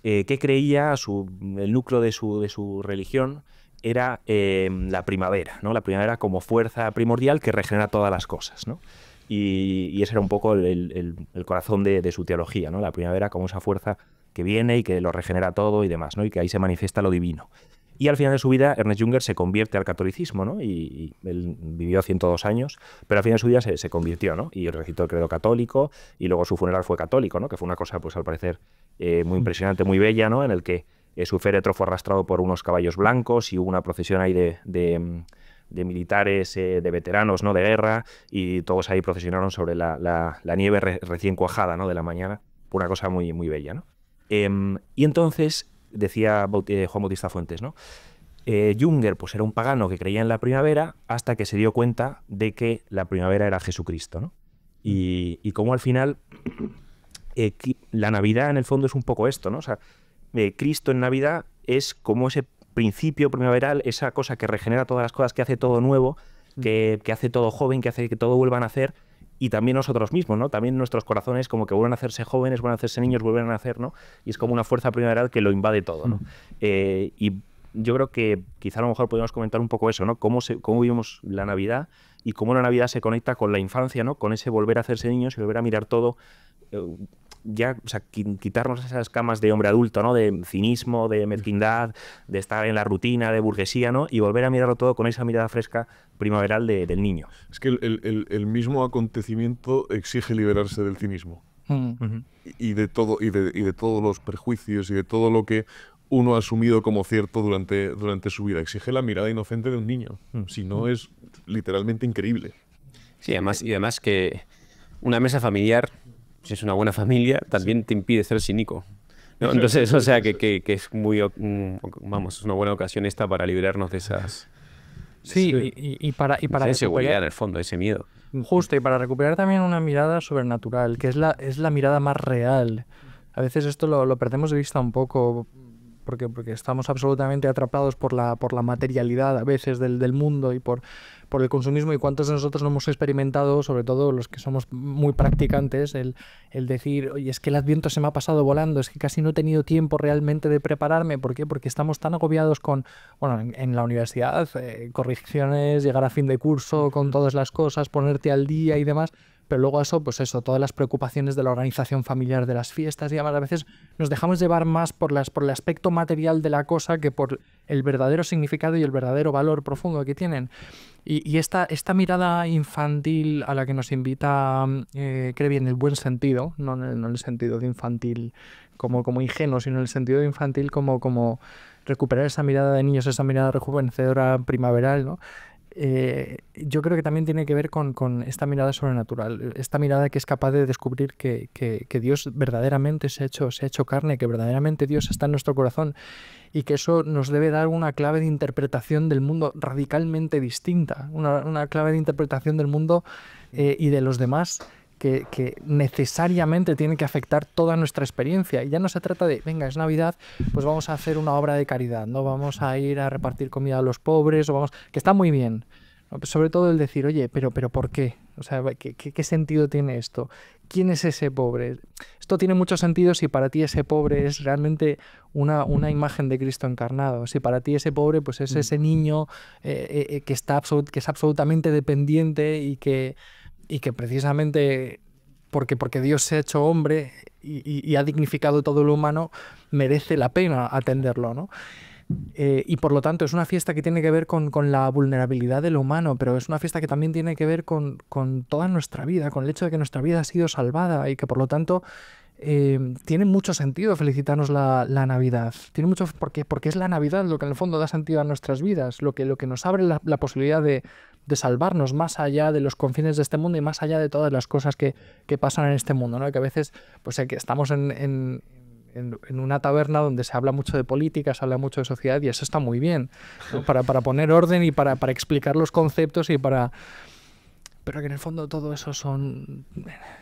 que creía el núcleo de su religión era la primavera, ¿no? La primavera como fuerza primordial que regenera todas las cosas, ¿no? Y ese era un poco el corazón de su teología, ¿no? La primavera como esa fuerza que viene y que lo regenera todo y demás, ¿no? Y que ahí se manifiesta lo divino. Y al final de su vida, Ernest Jünger se convierte al catolicismo, ¿no? Y él vivió 102 años, pero al final de su vida se convirtió, ¿no? Y recitó el credo católico, y luego su funeral fue católico, ¿no? Que fue una cosa, pues al parecer, muy impresionante, muy bella, ¿no? En el que su féretro fue arrastrado por unos caballos blancos y hubo una procesión ahí de de militares, de veteranos, ¿no? De guerra, y todos ahí procesionaron sobre la nieve recién cuajada, ¿no? De la mañana. Una cosa muy, muy bella, ¿no? Y entonces, decía Juan Bautista Fuentes, ¿no? Jünger pues era un pagano que creía en la primavera hasta que se dio cuenta de que la primavera era Jesucristo, ¿no? Y como al final la Navidad en el fondo es un poco esto, ¿no? O sea, Cristo en Navidad es como ese principio primaveral, esa cosa que regenera todas las cosas, que hace todo nuevo, que hace todo joven, que hace que todo vuelva a nacer, y también nosotros mismos, ¿no? También nuestros corazones como que vuelven a hacerse jóvenes, vuelven a hacerse niños, vuelven a nacer, ¿no? Y es como una fuerza primaveral que lo invade todo, ¿no? Y yo creo que quizá a lo mejor podemos comentar un poco eso, ¿no? Cómo vivimos la Navidad y cómo la Navidad se conecta con la infancia, ¿no? Con ese volver a hacerse niños y volver a mirar todo, ya, o sea, quitarnos esas camas de hombre adulto, ¿no? De cinismo, de mezquindad, de estar en la rutina, de burguesía, ¿no? Y volver a mirarlo todo con esa mirada fresca primaveral del niño. Es que el mismo acontecimiento exige liberarse del cinismo. Y de todo, y de todos los prejuicios y de todo lo que uno ha asumido como cierto durante su vida. Exige la mirada inocente de un niño. Si no, es literalmente increíble. Sí, además que una mesa familiar, si es una buena familia, también te impide ser cínico, ¿no? Entonces, o sea, que es muy, vamos, es una buena ocasión esta para liberarnos de esas... Sí, y para esa inseguridad en el fondo, ese miedo. Justo, y para recuperar también una mirada sobrenatural, que es la mirada más real. A veces esto lo perdemos de vista un poco, porque estamos absolutamente atrapados por la materialidad a veces del mundo y por el consumismo, y cuántos de nosotros no hemos experimentado, sobre todo los que somos muy practicantes, el decir, oye, es que el Adviento se me ha pasado volando, es que casi no he tenido tiempo realmente de prepararme. ¿Por qué? Porque estamos tan agobiados con, bueno, en la universidad, correcciones, llegar a fin de curso con todas las cosas, ponerte al día y demás. Pero luego eso, pues eso, todas las preocupaciones de la organización familiar de las fiestas y demás, a veces nos dejamos llevar más por el aspecto material de la cosa que por el verdadero significado y el verdadero valor profundo que tienen. Y esta mirada infantil a la que nos invita Krevi, en el buen sentido, no en el sentido de infantil como ingenuo, sino en el sentido de infantil como recuperar esa mirada de niños, esa mirada rejuvenecedora primaveral, ¿no? Yo creo que también tiene que ver con esta mirada sobrenatural, esta mirada que es capaz de descubrir que Dios verdaderamente se ha hecho carne, que verdaderamente Dios está en nuestro corazón, y que eso nos debe dar una clave de interpretación del mundo radicalmente distinta, una clave de interpretación del mundo y de los demás que necesariamente tiene que afectar toda nuestra experiencia. Y ya no se trata de, venga, es Navidad, pues vamos a hacer una obra de caridad, no vamos a ir a repartir comida a los pobres, que está muy bien, ¿no? Sobre todo el decir, oye, pero ¿por qué? O sea, ¿qué sentido tiene esto? ¿Quién es ese pobre? Esto tiene mucho sentido si para ti ese pobre es realmente una imagen de Cristo encarnado. Si para ti ese pobre pues es ese niño que es absolutamente dependiente y que precisamente porque Dios se ha hecho hombre y ha dignificado todo lo humano, merece la pena atenderlo, ¿no? Y por lo tanto es una fiesta que tiene que ver con la vulnerabilidad de lo humano, pero es una fiesta que también tiene que ver con toda nuestra vida, con el hecho de que nuestra vida ha sido salvada y que por lo tanto tiene mucho sentido felicitarnos la Navidad. Tiene mucho, porque es la Navidad lo que en el fondo da sentido a nuestras vidas, lo que nos abre la posibilidad de salvarnos más allá de los confines de este mundo y más allá de todas las cosas que pasan en este mundo, ¿no? Que a veces pues que estamos en una taberna donde se habla mucho de política, se habla mucho de sociedad, y eso está muy bien, ¿no? para poner orden y para explicar los conceptos y pero que en el fondo todo eso son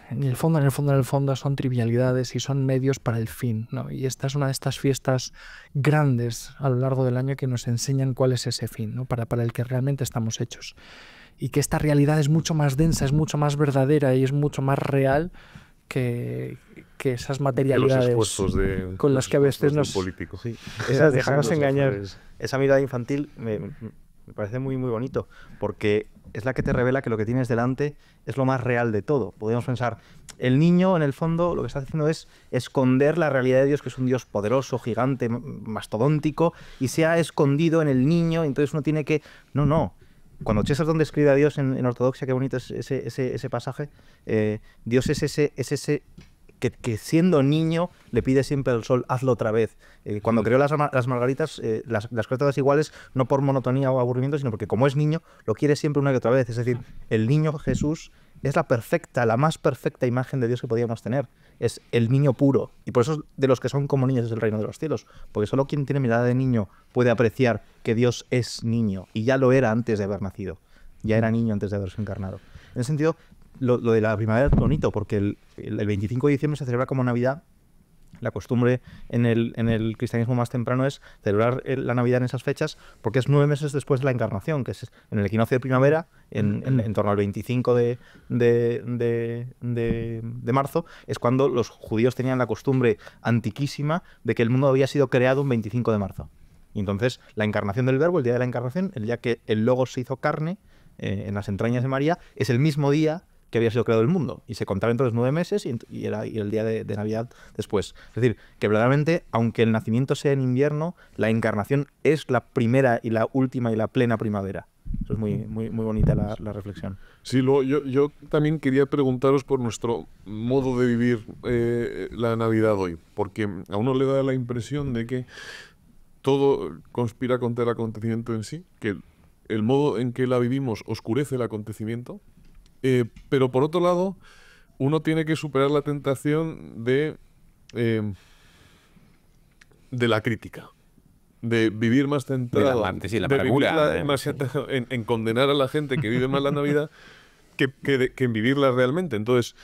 en el fondo son trivialidades y son medios para el fin, ¿no? Y esta es una de estas fiestas grandes a lo largo del año que nos enseñan cuál es ese fin, ¿no? Para el que realmente estamos hechos, y que esta realidad es mucho más densa, es mucho más verdadera y es mucho más real que esas materialidades con las que a veces nos... político. Sí. Dejarnos engañar. Esa mirada infantil me parece muy, muy bonito, porque es la que te revela que lo que tienes delante es lo más real de todo. Podríamos pensar, el niño en el fondo lo que está haciendo es esconder la realidad de Dios, que es un Dios poderoso, gigante, mastodóntico, y se ha escondido en el niño, entonces uno tiene que... No. Cuando Chesterton describe a Dios en Ortodoxia, qué bonito es ese pasaje, Dios es ese que siendo niño le pide siempre al sol, hazlo otra vez. Cuando creó las margaritas, las creó todas iguales, no por monotonía o aburrimiento, sino porque como es niño, lo quiere siempre una y otra vez. Es decir, el niño Jesús es la más perfecta imagen de Dios que podíamos tener. Es el niño puro. Y por eso es de los que son como niños es el reino de los cielos. Porque solo quien tiene mirada de niño puede apreciar que Dios es niño. Y ya lo era antes de haber nacido. Ya era niño antes de haberse encarnado. En ese sentido, lo de la primavera es bonito, porque el 25 de diciembre se celebra como Navidad. La costumbre en el cristianismo más temprano es celebrar la Navidad en esas fechas, porque es 9 meses después de la encarnación, que es en el equinoccio de primavera, en torno al 25 de marzo, es cuando los judíos tenían la costumbre antiquísima de que el mundo había sido creado un 25 de marzo. Y entonces la encarnación del Verbo, el día de la encarnación, el día que el Logos se hizo carne en las entrañas de María, es el mismo día que había sido creado el mundo. Y se contaban entonces 9 meses y el día de Navidad después. Es decir, que verdaderamente, aunque el nacimiento sea en invierno, la encarnación es la primera y la última y la plena primavera. Eso es muy, muy, muy bonita la reflexión. Sí, yo también quería preguntaros por nuestro modo de vivir la Navidad hoy, porque a uno le da la impresión de que todo conspira contra el acontecimiento en sí, que el modo en que la vivimos oscurece el acontecimiento, pero por otro lado, uno tiene que superar la tentación de la crítica, de vivir más centrado, en condenar a la gente que vive mal la Navidad que en vivirla realmente. Entonces,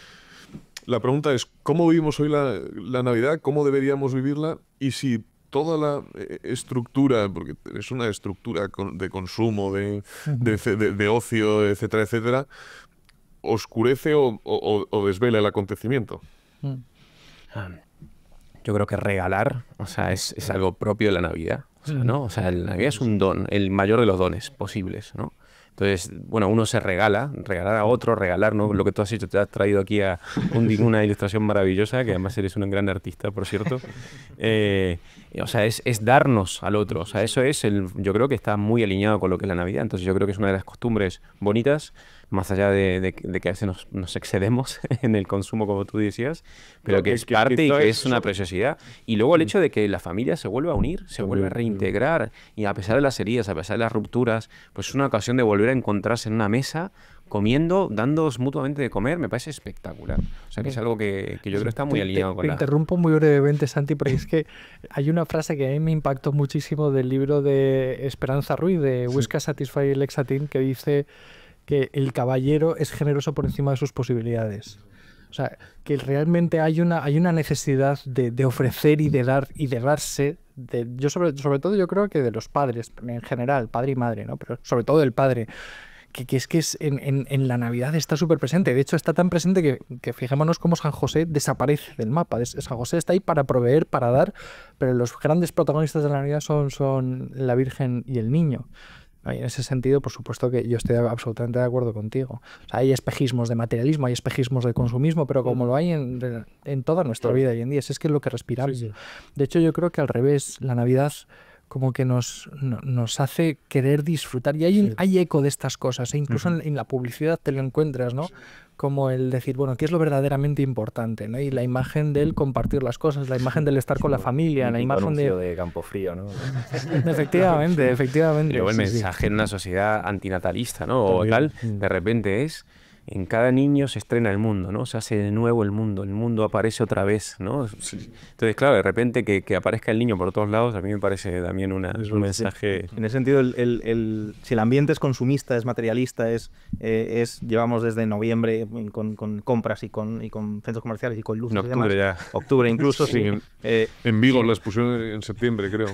la pregunta es, ¿cómo vivimos hoy la Navidad? ¿Cómo deberíamos vivirla? Y si toda la estructura, porque es una estructura de consumo, de ocio, etcétera, etcétera, oscurece o desvela el acontecimiento. Yo creo que regalar, o sea, es algo propio de la Navidad, o sea, ¿no? O sea, la Navidad es un don, el mayor de los dones posibles, ¿no? Entonces, bueno, uno se regalar a otro, regalar, ¿no? Lo que tú has hecho, te has traído aquí a una ilustración maravillosa, que además eres un gran artista, por cierto. O sea, es darnos al otro. O sea, eso yo creo que está muy alineado con lo que es la Navidad. Entonces yo creo que es una de las costumbres bonitas, más allá de que a veces nos excedemos en el consumo, como tú decías, pero que es parte y que es una preciosidad. Y luego el hecho de que la familia se vuelva a unir, se vuelve a reintegrar, y a pesar de las heridas, a pesar de las rupturas, pues es una ocasión de volver a encontrarse en una mesa, comiendo, dándoos mutuamente de comer, me parece espectacular. O sea, que es algo que yo creo que está muy alineado con Te interrumpo muy brevemente, Santi, porque es que hay una frase que a mí me impactó muchísimo del libro de Esperanza Ruiz, de Busca Satisfy el Exatín, que dice que el caballero es generoso por encima de sus posibilidades. O sea, que realmente hay una necesidad de ofrecer y de dar y de darse. Yo sobre todo yo creo que de los padres, en general, padre y madre, ¿no? Pero sobre todo del padre. Que es en la Navidad está súper presente. De hecho, está tan presente que fijémonos cómo San José desaparece del mapa. San José está ahí para proveer, para dar, pero los grandes protagonistas de la Navidad son la Virgen y el niño. Y en ese sentido, por supuesto que yo estoy absolutamente de acuerdo contigo. O sea, hay espejismos de materialismo, hay espejismos de consumismo, pero como lo hay en toda nuestra vida hoy en día, es que es lo que respiramos. Sí. De hecho, yo creo que al revés, la Navidad como que nos hace querer disfrutar. Y hay eco de estas cosas, e incluso en la publicidad te lo encuentras, ¿no? Como el decir, bueno, ¿qué es lo verdaderamente importante? ¿No? Y la imagen del compartir las cosas, la imagen del estar con la familia, la imagen de Campofrío, ¿no? Efectivamente. Y luego el mensaje en una sociedad antinatalista, ¿no? O tal, de repente es... En cada niño se estrena el mundo, ¿no? Se hace de nuevo el mundo aparece otra vez, ¿no? Sí. Entonces, claro, de repente que aparezca el niño por todos lados, a mí me parece también un mensaje... En ese sentido, si el ambiente es consumista, es materialista, llevamos desde noviembre con compras y con centros comerciales y con luces y demás. Ya. Octubre incluso. Sí. En Vigo las pusieron en septiembre, creo.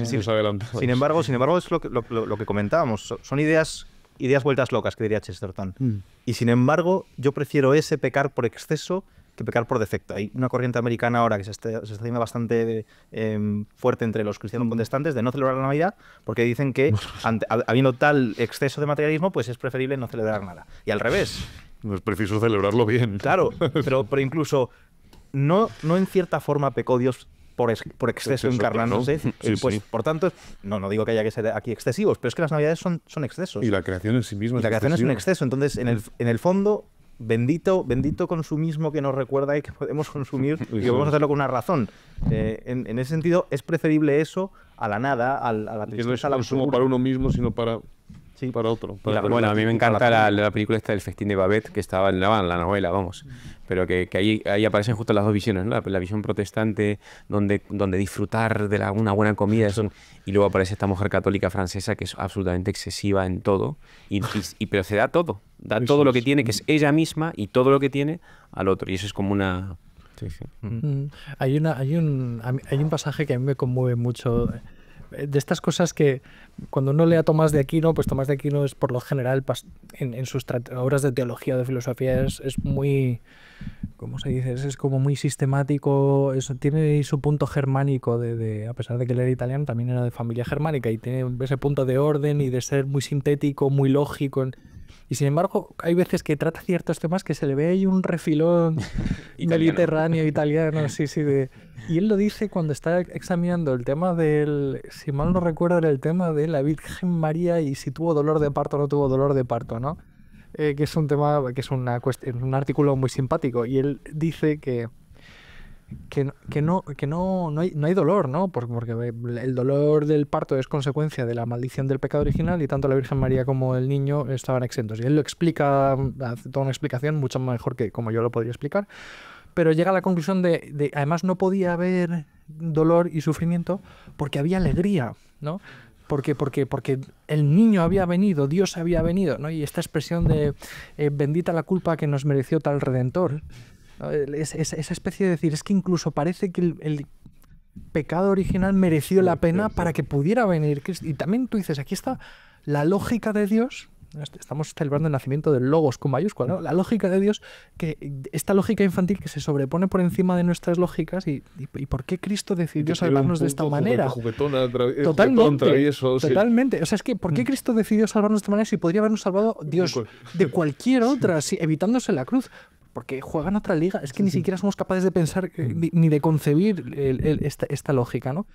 Sin embargo, es lo que comentábamos. Son ideas vueltas locas, que diría Chesterton. Y sin embargo, yo prefiero ese pecar por exceso que pecar por defecto. Hay una corriente americana ahora que se está haciendo bastante fuerte entre los cristianos protestantes de no celebrar la Navidad, porque dicen que habiendo tal exceso de materialismo, pues es preferible no celebrar nada. Y al revés. No es preciso celebrarlo bien. Claro, pero incluso no en cierta forma pecó Dios por exceso encarnándose. Sí. Por tanto, no digo que haya que ser aquí excesivos, pero es que las Navidades son excesos. Y la creación en sí misma es un exceso. Entonces, en el fondo, bendito consumismo que nos recuerda y que podemos consumir y que podemos hacerlo con una razón. En ese sentido, es preferible eso a la nada, a la Que no es tristeza, a la consumo absurdez. para uno mismo, sino para otro. Bueno, a mí me encanta la película esta del Festín de Babette, que estaba en la novela, vamos. Pero que ahí aparecen justo las dos visiones, ¿no? La visión protestante, donde disfrutar de una buena comida, y luego aparece esta mujer católica francesa que es absolutamente excesiva en todo, pero se da todo. Da Eso todo lo que es. tiene, que es ella misma, y todo lo que tiene al otro. Y eso es como una... Sí, sí. Hay un pasaje que a mí me conmueve mucho, de estas cosas que cuando uno lee a Tomás de Aquino, pues Tomás de Aquino es por lo general en sus obras de teología o de filosofía es muy, ¿cómo se dice? Es como muy sistemático, tiene su punto germánico a pesar de que él era italiano, también era de familia germánica y tiene ese punto de orden y de ser muy sintético, muy lógico. Y sin embargo, hay veces que trata ciertos temas que se le ve ahí un refilón mediterráneo, italiano, sí. Y él lo dice cuando está examinando el tema si mal no recuerdo, era el tema de la Virgen María y si tuvo dolor de parto o no tuvo dolor de parto, ¿no? Que es un tema, que es un artículo muy simpático. Y él dice que no hay dolor, ¿no? Porque el dolor del parto es consecuencia de la maldición del pecado original y tanto la Virgen María como el niño estaban exentos. Y él lo explica, hace toda una explicación mucho mejor que como yo lo podría explicar, pero llega a la conclusión de además no podía haber dolor y sufrimiento porque había alegría, ¿no? Porque el niño había venido, Dios había venido, ¿no? Y esta expresión de bendita la culpa que nos mereció tal Redentor, ¿no? Esa especie de decir, es que incluso parece que el pecado original mereció la pena para que pudiera venir Cristo. Y también tú dices, aquí está la lógica de Dios. Estamos celebrando el nacimiento del Logos con mayúscula, ¿no? La lógica de Dios, esta lógica infantil que se sobrepone por encima de nuestras lógicas y ¿por qué Cristo decidió salvarnos de esta manera? Totalmente. O sea, es que ¿por qué Cristo decidió salvarnos de esta manera si podría habernos salvado Dios de cualquier otra, evitándose la cruz? Porque juegan otra liga. Es que ni siquiera somos capaces de pensar ni de concebir esta lógica, ¿no?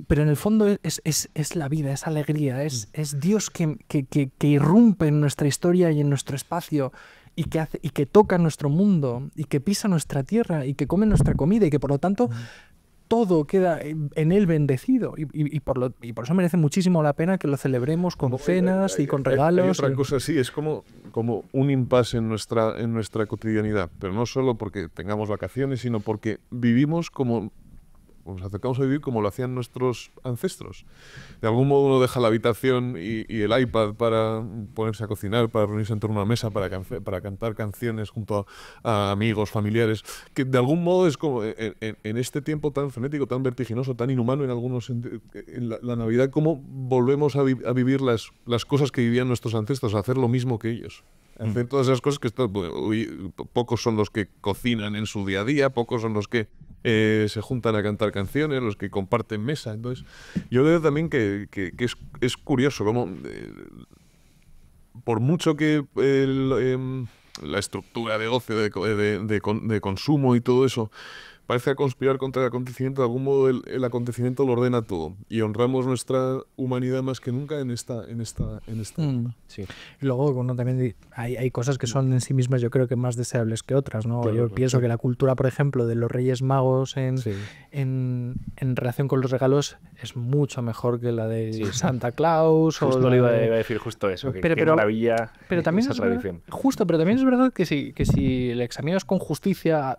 Pero en el fondo es la vida, es alegría, es Dios que irrumpe en nuestra historia y en nuestro espacio y que toca nuestro mundo y que pisa nuestra tierra y que come nuestra comida y que por lo tanto todo queda en él bendecido y por eso merece muchísimo la pena que lo celebremos con cenas y con regalos. Hay otra cosa, sí, es como un impasse en nuestra cotidianidad, pero no solo porque tengamos vacaciones, sino porque vivimos nos acercamos a vivir como lo hacían nuestros ancestros. De algún modo uno deja la habitación y el iPad para ponerse a cocinar, para reunirse en torno a una mesa, para cantar canciones junto a amigos, familiares, que de algún modo es como en este tiempo tan frenético, tan vertiginoso, tan inhumano en algunos en la Navidad, cómo volvemos a vivir las cosas que vivían nuestros ancestros, a hacer lo mismo que ellos. Hacer todas esas cosas que pocos son los que cocinan en su día a día, pocos son los que se juntan a cantar canciones, los que comparten mesa. Entonces, yo veo también que es curioso cómo, por mucho que la estructura de ocio, de consumo y todo eso parece conspirar contra el acontecimiento, de algún modo el acontecimiento lo ordena todo y honramos nuestra humanidad más que nunca en esta. Sí. Luego uno también hay cosas que son en sí mismas yo creo que más deseables que otras, ¿no? Claro, yo claro, pienso sí. que la cultura, por ejemplo, de los Reyes Magos en relación con los regalos es mucho mejor que la de Santa Claus. Justo o le la iba de... a decir justo eso, que Pero- qué maravilla Pero también esa es verdad, tradición. justo, pero también es verdad que si le examinas con justicia,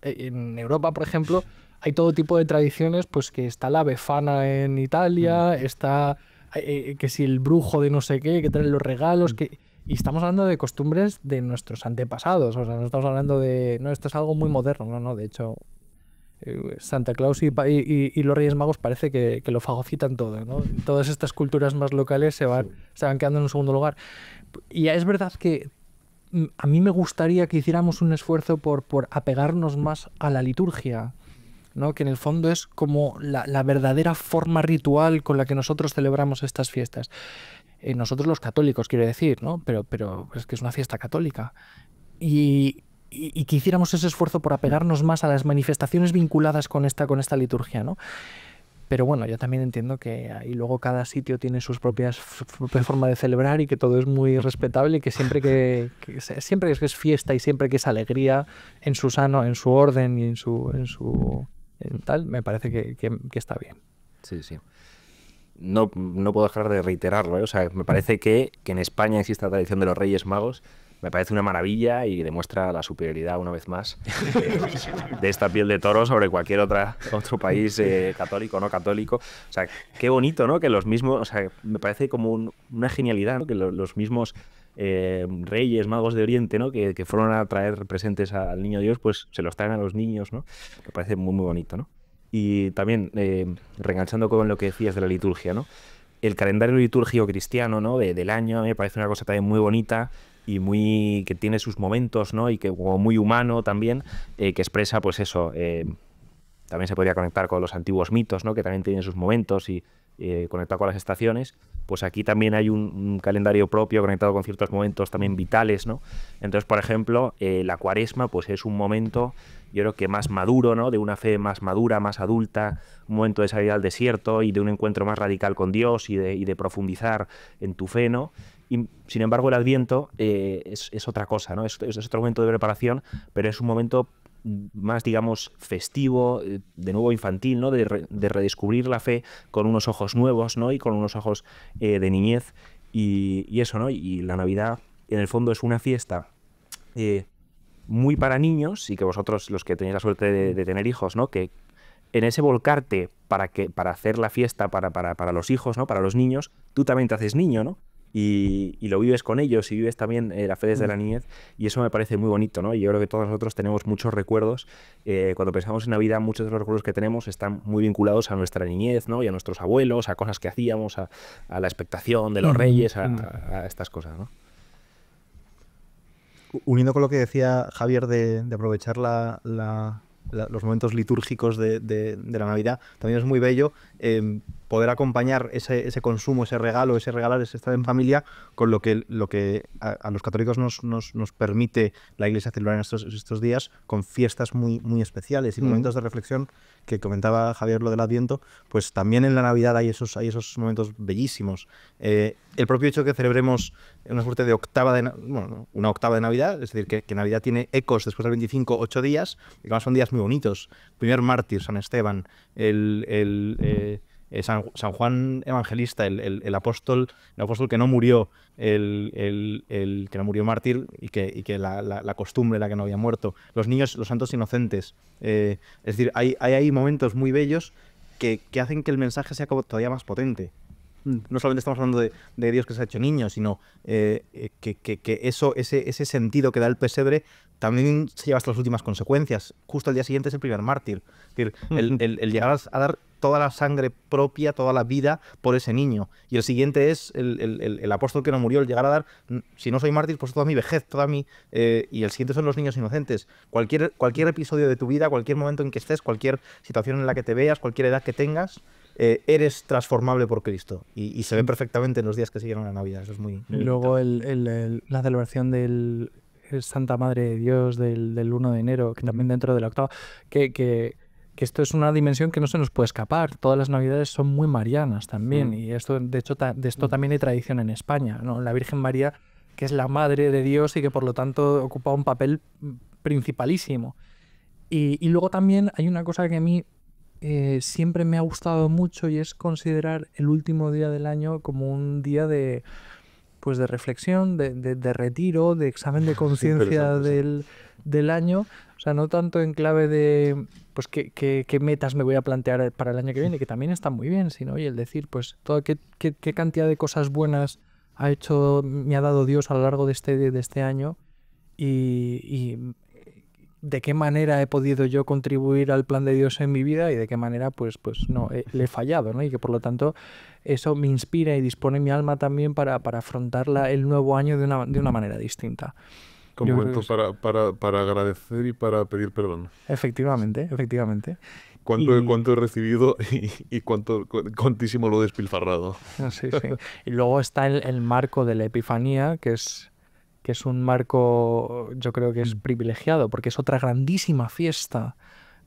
en Europa, por ejemplo, hay todo tipo de tradiciones, pues que está la Befana en Italia, está que si el brujo de no sé qué, que trae los regalos, y estamos hablando de costumbres de nuestros antepasados, o sea, no estamos hablando de, no, esto es algo muy moderno, no, de hecho, Santa Claus y los Reyes Magos parece que lo fagocitan todo, ¿no? Todas estas culturas más locales se van quedando en un segundo lugar. Y es verdad que a mí me gustaría que hiciéramos un esfuerzo por apegarnos más a la liturgia, ¿no? Que en el fondo es como la verdadera forma ritual con la que nosotros celebramos estas fiestas. Nosotros los católicos, quiero decir, ¿no? Pero es que es una fiesta católica. Y que hiciéramos ese esfuerzo por apegarnos más a las manifestaciones vinculadas con esta liturgia, ¿no? Pero bueno, yo también entiendo que ahí luego cada sitio tiene sus propias propia forma de celebrar y que todo es muy respetable y que siempre siempre que es fiesta y siempre que es alegría en su sano, en su orden y en tal, me parece que está bien. Sí, sí. No puedo dejar de reiterarlo, ¿eh? O sea, me parece que en España existe la tradición de los Reyes Magos. Me parece una maravilla y demuestra la superioridad, una vez más, de esta piel de toro sobre cualquier otro país católico o no católico. O sea, qué bonito, ¿no? Que los mismos, o sea, me parece como una genialidad, ¿no? Que los mismos reyes, magos de Oriente, ¿no? Que fueron a traer presentes al niño Dios, pues se los traen a los niños, ¿no? Me parece muy, muy bonito, ¿no? Y también, reenganchando con lo que decías de la liturgia, ¿no? El calendario litúrgico cristiano, ¿no? Del año, me parece una cosa también muy bonita y que tiene sus momentos, ¿no? Y que como muy humano también, que expresa, pues eso, también se podría conectar con los antiguos mitos, ¿no? Que también tienen sus momentos y conectado con las estaciones. Pues aquí también hay un calendario propio conectado con ciertos momentos también vitales, ¿no? Entonces, por ejemplo, la Cuaresma, pues es un momento, yo creo que más maduro, ¿no? De una fe más madura, más adulta, un momento de salir al desierto y de un encuentro más radical con Dios y de profundizar en tu fe, ¿no? Y, sin embargo, el Adviento es otra cosa, ¿no? Es otro momento de preparación, pero es un momento más, digamos, festivo, de nuevo infantil, ¿no? De redescubrir la fe con unos ojos nuevos, ¿no? Y con unos ojos de niñez y eso, ¿no? Y la Navidad, en el fondo, es una fiesta muy para niños y que vosotros, los que tenéis la suerte de tener hijos, ¿no? Que en ese volcarte para hacer la fiesta para los hijos, ¿no? Para los niños, tú también te haces niño, ¿no? Y lo vives con ellos y vives también la fe desde la niñez y eso me parece muy bonito, ¿no? Y yo creo que todos nosotros tenemos muchos recuerdos, cuando pensamos en Navidad, muchos de los recuerdos que tenemos están muy vinculados a nuestra niñez, ¿no? Y a nuestros abuelos, a cosas que hacíamos, a la expectación de los reyes, a estas cosas, ¿no? Uniendo con lo que decía Javier de aprovechar los momentos litúrgicos de la Navidad, también es muy bello poder acompañar ese consumo, ese regalo, ese regalar, ese estar en familia con lo que a los católicos nos permite la Iglesia celebrar en estos días, con fiestas muy, muy especiales y momentos de reflexión que comentaba Javier, lo del Adviento, pues también en la Navidad hay esos momentos bellísimos. El propio hecho de que celebremos una suerte de una octava de Navidad, es decir, que Navidad tiene ecos después del 25, 8 días, y además son días muy bonitos. Primer mártir, San Esteban, San Juan Evangelista, el apóstol que no murió, el que no murió mártir y que la costumbre, la que no había muerto, los niños, los santos inocentes. Es decir, hay momentos muy bellos que hacen que el mensaje sea todavía más potente. No solamente estamos hablando de Dios que se ha hecho niño, sino que ese sentido que da el pesebre también se lleva hasta las últimas consecuencias. Justo al día siguiente es el primer mártir. Es decir, el llegar a dar toda la sangre propia, toda la vida por ese niño. Y el siguiente es el apóstol que no murió, el llegar a dar, si no soy mártir, pues toda mi vejez, y el siguiente son los niños inocentes. Cualquier episodio de tu vida, cualquier momento en que estés, cualquier situación en la que te veas, cualquier edad que tengas, eres transformable por Cristo. Y se ve perfectamente en los días que siguieron la Navidad. Eso es muy y luego la celebración del Santa Madre de Dios del 1 de enero, que también dentro de la octava, que esto es una dimensión que no se nos puede escapar. Todas las Navidades son muy marianas también, y esto, de hecho, de esto también hay tradición en España, ¿no? La Virgen María, que es la Madre de Dios y que por lo tanto ocupa un papel principalísimo. Y luego también hay una cosa que a mí siempre me ha gustado mucho y es considerar el último día del año como un día de reflexión, de retiro, de examen de conciencia del año. O sea, no tanto en clave de pues qué metas me voy a plantear para el año que viene, que también está muy bien, sino y el decir, pues qué cantidad de cosas buenas me ha dado Dios a lo largo de este año y de qué manera he podido yo contribuir al plan de Dios en mi vida y de qué manera pues no le he fallado, ¿no? Y que por lo tanto eso me inspira y dispone mi alma también para afrontar el nuevo año de una manera distinta. Como momento para agradecer y para pedir perdón. Efectivamente. ¿Cuánto he recibido y cuántísimo lo he despilfarrado? Sí. Y luego está el marco de la Epifanía, que es un marco, yo creo que es privilegiado, porque es otra grandísima fiesta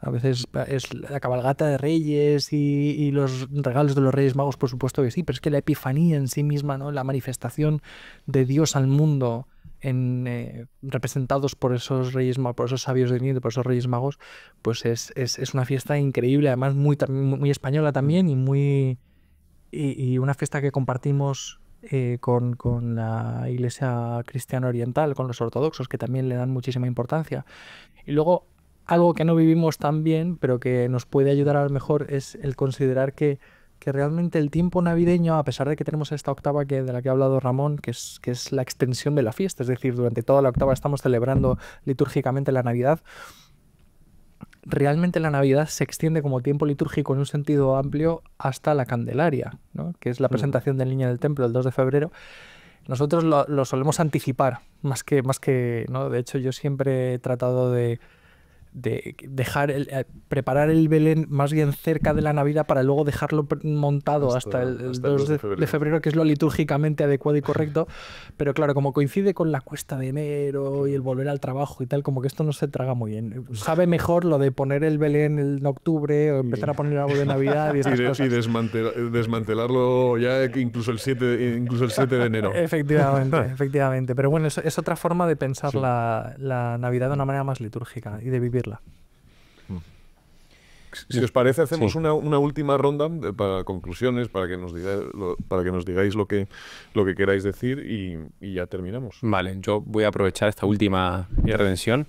A veces es la cabalgata de Reyes y los regalos de los Reyes Magos, por supuesto que sí, pero es que la Epifanía en sí misma, ¿no? La manifestación de Dios al mundo representados por esos Reyes Magos, por esos sabios de Oriente, por esos Reyes Magos, pues es una fiesta increíble, además muy española también y una fiesta que compartimos con la Iglesia Cristiana Oriental, con los ortodoxos, que también le dan muchísima importancia. Y luego, algo que no vivimos tan bien, pero que nos puede ayudar a lo mejor, es el considerar que realmente el tiempo navideño, a pesar de que tenemos esta octava de la que ha hablado Ramón, que es la extensión de la fiesta, es decir, durante toda la octava estamos celebrando litúrgicamente la Navidad, realmente la Navidad se extiende como tiempo litúrgico en un sentido amplio hasta la Candelaria, ¿no? Que es la presentación del Niño en el Templo el 2 de febrero. Nosotros lo solemos anticipar, más que, ¿no? De hecho, yo siempre he tratado de preparar el Belén más bien cerca de la Navidad para luego dejarlo montado hasta el 2 de febrero, que es lo litúrgicamente adecuado y correcto. Pero claro, como coincide con la cuesta de enero y el volver al trabajo y tal, como que esto no se traga muy bien. Sabe mejor lo de poner el Belén en octubre o empezar a poner algo de Navidad y estas cosas. Y desmantelarlo ya incluso el 7 de enero. Efectivamente. Pero bueno, es otra forma de pensar la Navidad de una manera más litúrgica y de vivirla. Si os parece, hacemos una última ronda para conclusiones, para que nos digáis lo que queráis decir y ya terminamos. Vale, yo voy a aprovechar esta última intervención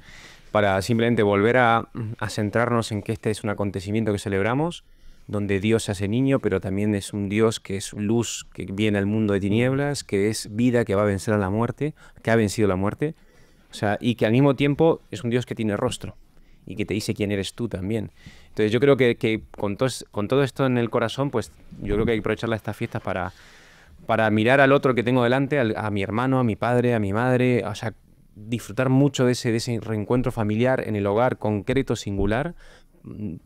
para simplemente volver a centrarnos en que este es un acontecimiento que celebramos, donde Dios se hace niño, pero también es un Dios que es luz, que viene al mundo de tinieblas, que es vida, que va a vencer a la muerte, que ha vencido la muerte, o sea, y que al mismo tiempo es un Dios que tiene rostro y que te dice quién eres tú también. Entonces yo creo que con todo esto en el corazón, pues yo creo que hay que aprovechar estas fiestas para mirar al otro que tengo delante, a mi hermano, a mi padre, a mi madre, o sea, disfrutar mucho de ese reencuentro familiar en el hogar concreto, singular,